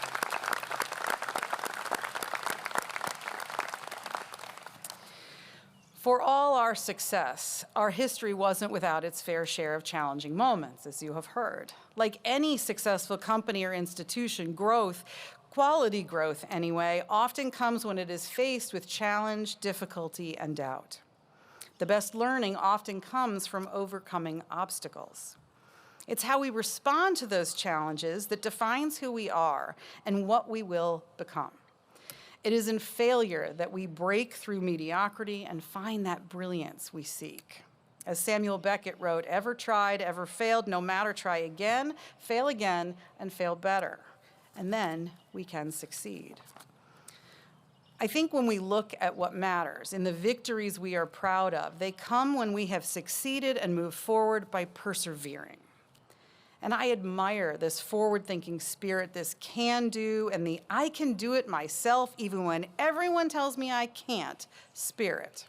For all our success, our history wasn't without its fair share of challenging moments, as you have heard. Like any successful company or institution, growth, quality growth anyway, often comes when it is faced with challenge, difficulty, and doubt. The best learning often comes from overcoming obstacles. It's how we respond to those challenges that defines who we are and what we will become. It is in failure that we break through mediocrity and find that brilliance we seek. As Samuel Beckett wrote, "Ever tried, ever failed, no matter, try again, and fail better. And then we can succeed." I think when we look at what matters, in the victories we are proud of, they come when we have succeeded and moved forward by persevering. And I admire this forward-thinking spirit, this can-do, and the I can do it myself even when everyone tells me I can't spirit.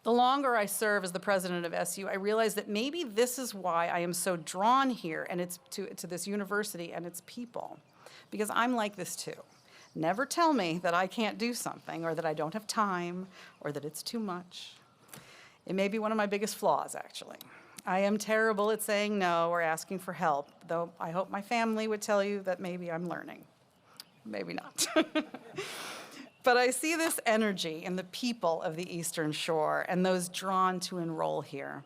The longer I serve as the president of SU, I realize that maybe this is why I am so drawn here and it's to this university and its people, because I'm like this too. Never tell me that I can't do something or that I don't have time or that it's too much. It may be one of my biggest flaws, actually. I am terrible at saying no or asking for help, though I hope my family would tell you that maybe I'm learning. Maybe not. But I see this energy in the people of the Eastern Shore and those drawn to enroll here.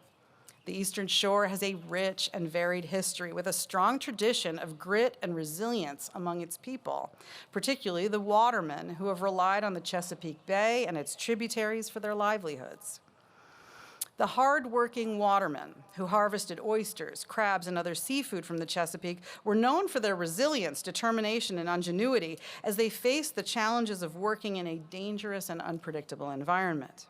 The Eastern Shore has a rich and varied history with a strong tradition of grit and resilience among its people, particularly the watermen who have relied on the Chesapeake Bay and its tributaries for their livelihoods. The hard-working watermen who harvested oysters, crabs, and other seafood from the Chesapeake were known for their resilience, determination, and ingenuity as they faced the challenges of working in a dangerous and unpredictable environment.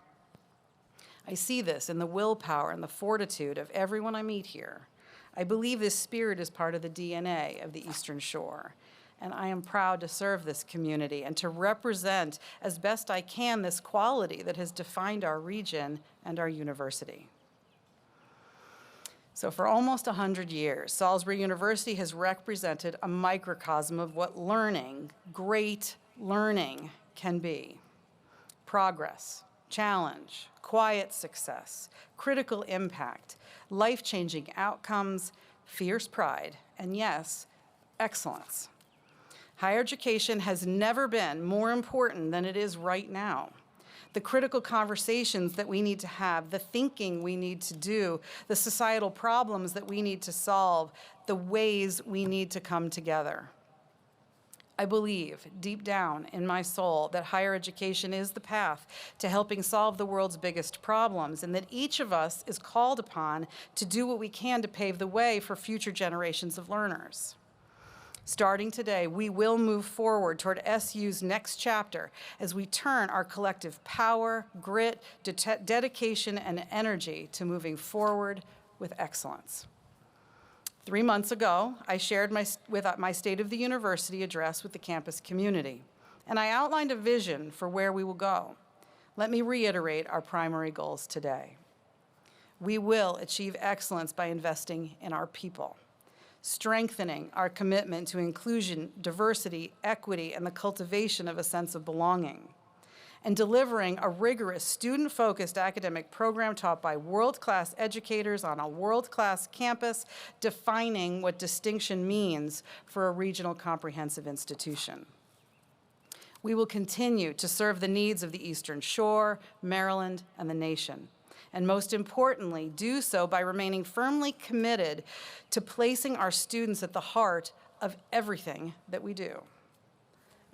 I see this in the willpower and the fortitude of everyone I meet here. I believe this spirit is part of the DNA of the Eastern Shore, and I am proud to serve this community and to represent as best I can this quality that has defined our region and our university. So for almost 100 years, Salisbury University has represented a microcosm of what learning, great learning, can be. Progress, challenge, quiet success, critical impact, life-changing outcomes, fierce pride, and yes, excellence. Higher education has never been more important than it is right now. The critical conversations that we need to have, the thinking we need to do, the societal problems that we need to solve, the ways we need to come together. I believe deep down in my soul that higher education is the path to helping solve the world's biggest problems, and that each of us is called upon to do what we can to pave the way for future generations of learners. Starting today, we will move forward toward SU's next chapter as we turn our collective power, grit, dedication, and energy to moving forward with excellence. 3 months ago, I shared my State of the University address with the campus community, and I outlined a vision for where we will go. Let me reiterate our primary goals today. We will achieve excellence by investing in our people, strengthening our commitment to inclusion, diversity, equity, and the cultivation of a sense of belonging, and delivering a rigorous, student-focused academic program taught by world-class educators on a world-class campus, defining what distinction means for a regional comprehensive institution. We will continue to serve the needs of the Eastern Shore, Maryland, and the nation, and most importantly, do so by remaining firmly committed to placing our students at the heart of everything that we do.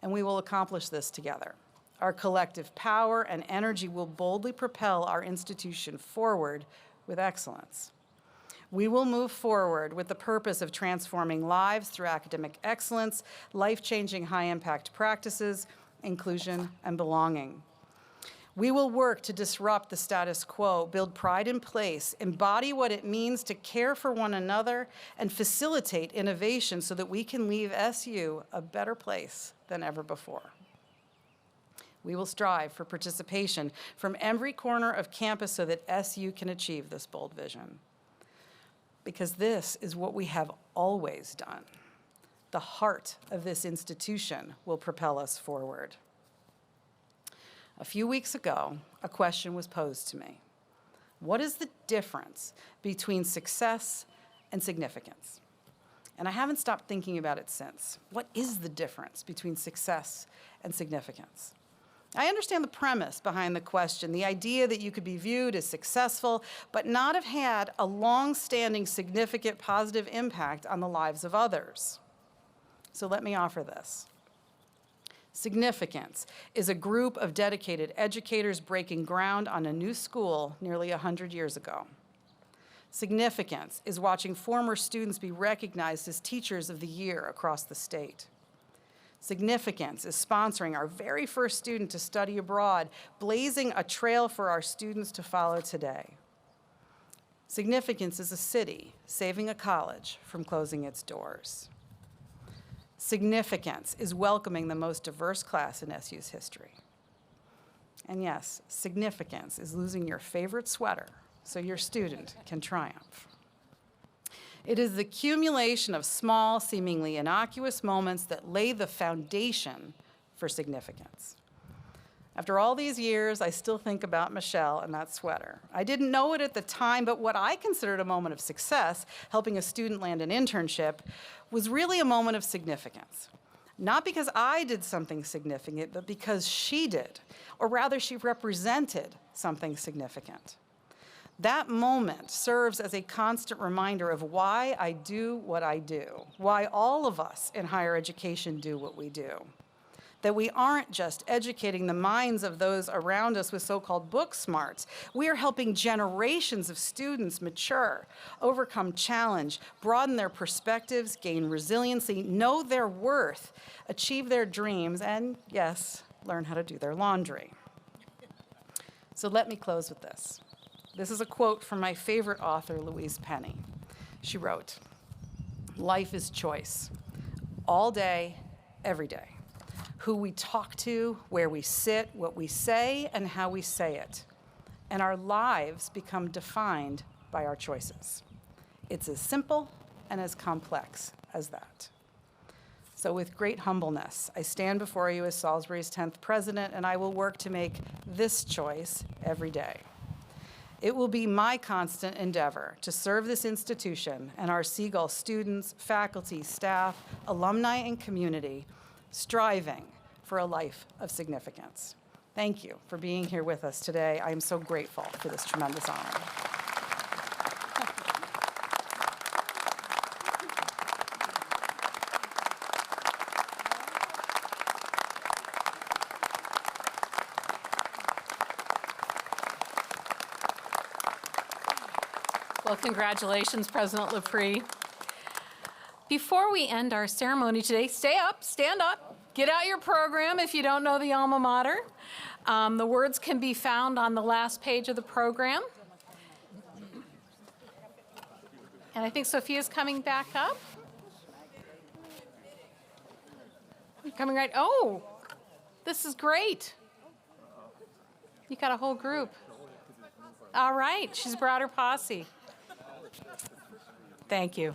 And we will accomplish this together. Our collective power and energy will boldly propel our institution forward with excellence. We will move forward with the purpose of transforming lives through academic excellence, life-changing high-impact practices, inclusion, and belonging. We will work to disrupt the status quo, build pride in place, embody what it means to care for one another, and facilitate innovation so that we can leave SU a better place than ever before. We will strive for participation from every corner of campus so that SU can achieve this bold vision. Because this is what we have always done. The heart of this institution will propel us forward. A few weeks ago, a question was posed to me. What is the difference between success and significance? And I haven't stopped thinking about it since. What is the difference between success and significance? I understand the premise behind the question, the idea that you could be viewed as successful, but not have had a long-standing, significant, positive impact on the lives of others. So let me offer this. Significance is a group of dedicated educators breaking ground on a new school nearly 100 years ago. Significance is watching former students be recognized as Teachers of the Year across the state. Significance is sponsoring our very first student to study abroad, blazing a trail for our students to follow today. Significance is a city saving a college from closing its doors. Significance is welcoming the most diverse class in SU's history. And yes, significance is losing your favorite sweater so your student can triumph. It is the accumulation of small, seemingly innocuous moments that lay the foundation for significance. After all these years, I still think about Michelle and that sweater. I didn't know it at the time, but what I considered a moment of success, helping a student land an internship, was really a moment of significance. Not because I did something significant, but because she did, or rather she represented something significant. That moment serves as a constant reminder of why I do what I do, why all of us in higher education do what we do. That we aren't just educating the minds of those around us with so-called book smarts. We are helping generations of students mature, overcome challenge, broaden their perspectives, gain resiliency, know their worth, achieve their dreams, and yes, learn how to do their laundry. So let me close with this. This is a quote from my favorite author, Louise Penny. She wrote, "Life is choice, all day, every day. Who we talk to, where we sit, what we say, and how we say it. And our lives become defined by our choices. It's as simple and as complex as that." So with great humbleness, I stand before you as Salisbury's 10th president, and I will work to make this choice every day. It will be my constant endeavor to serve this institution and our Seagull students, faculty, staff, alumni, and community, striving for a life of significance. Thank you for being here with us today. I am so grateful for this tremendous honor. Well, congratulations, President Lepre. Before we end our ceremony today, stay up, stand up, get out your program if you don't know the alma mater. The words can be found on the last page of the program. And I think Sophia's coming back up. Coming right, oh, this is great. You got a whole group. All right, she's brought her posse. Thank you.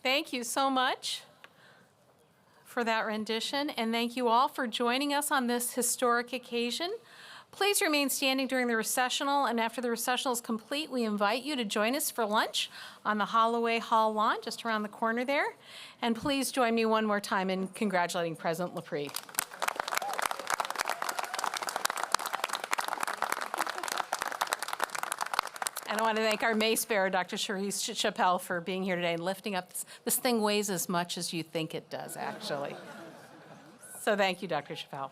Thank you so much for that rendition, and thank you all for joining us on this historic occasion. Please remain standing during the recessional, and after the recessional is complete, we invite you to join us for lunch on the Holloway Hall lawn, just around the corner there. And please join me one more time in congratulating President Lepre. And I want want to thank our mace bearer, Dr. Cherise Chappelle, for being here today and lifting up. This thing weighs as much as you think it does, actually. So thank you, Dr. Chappelle.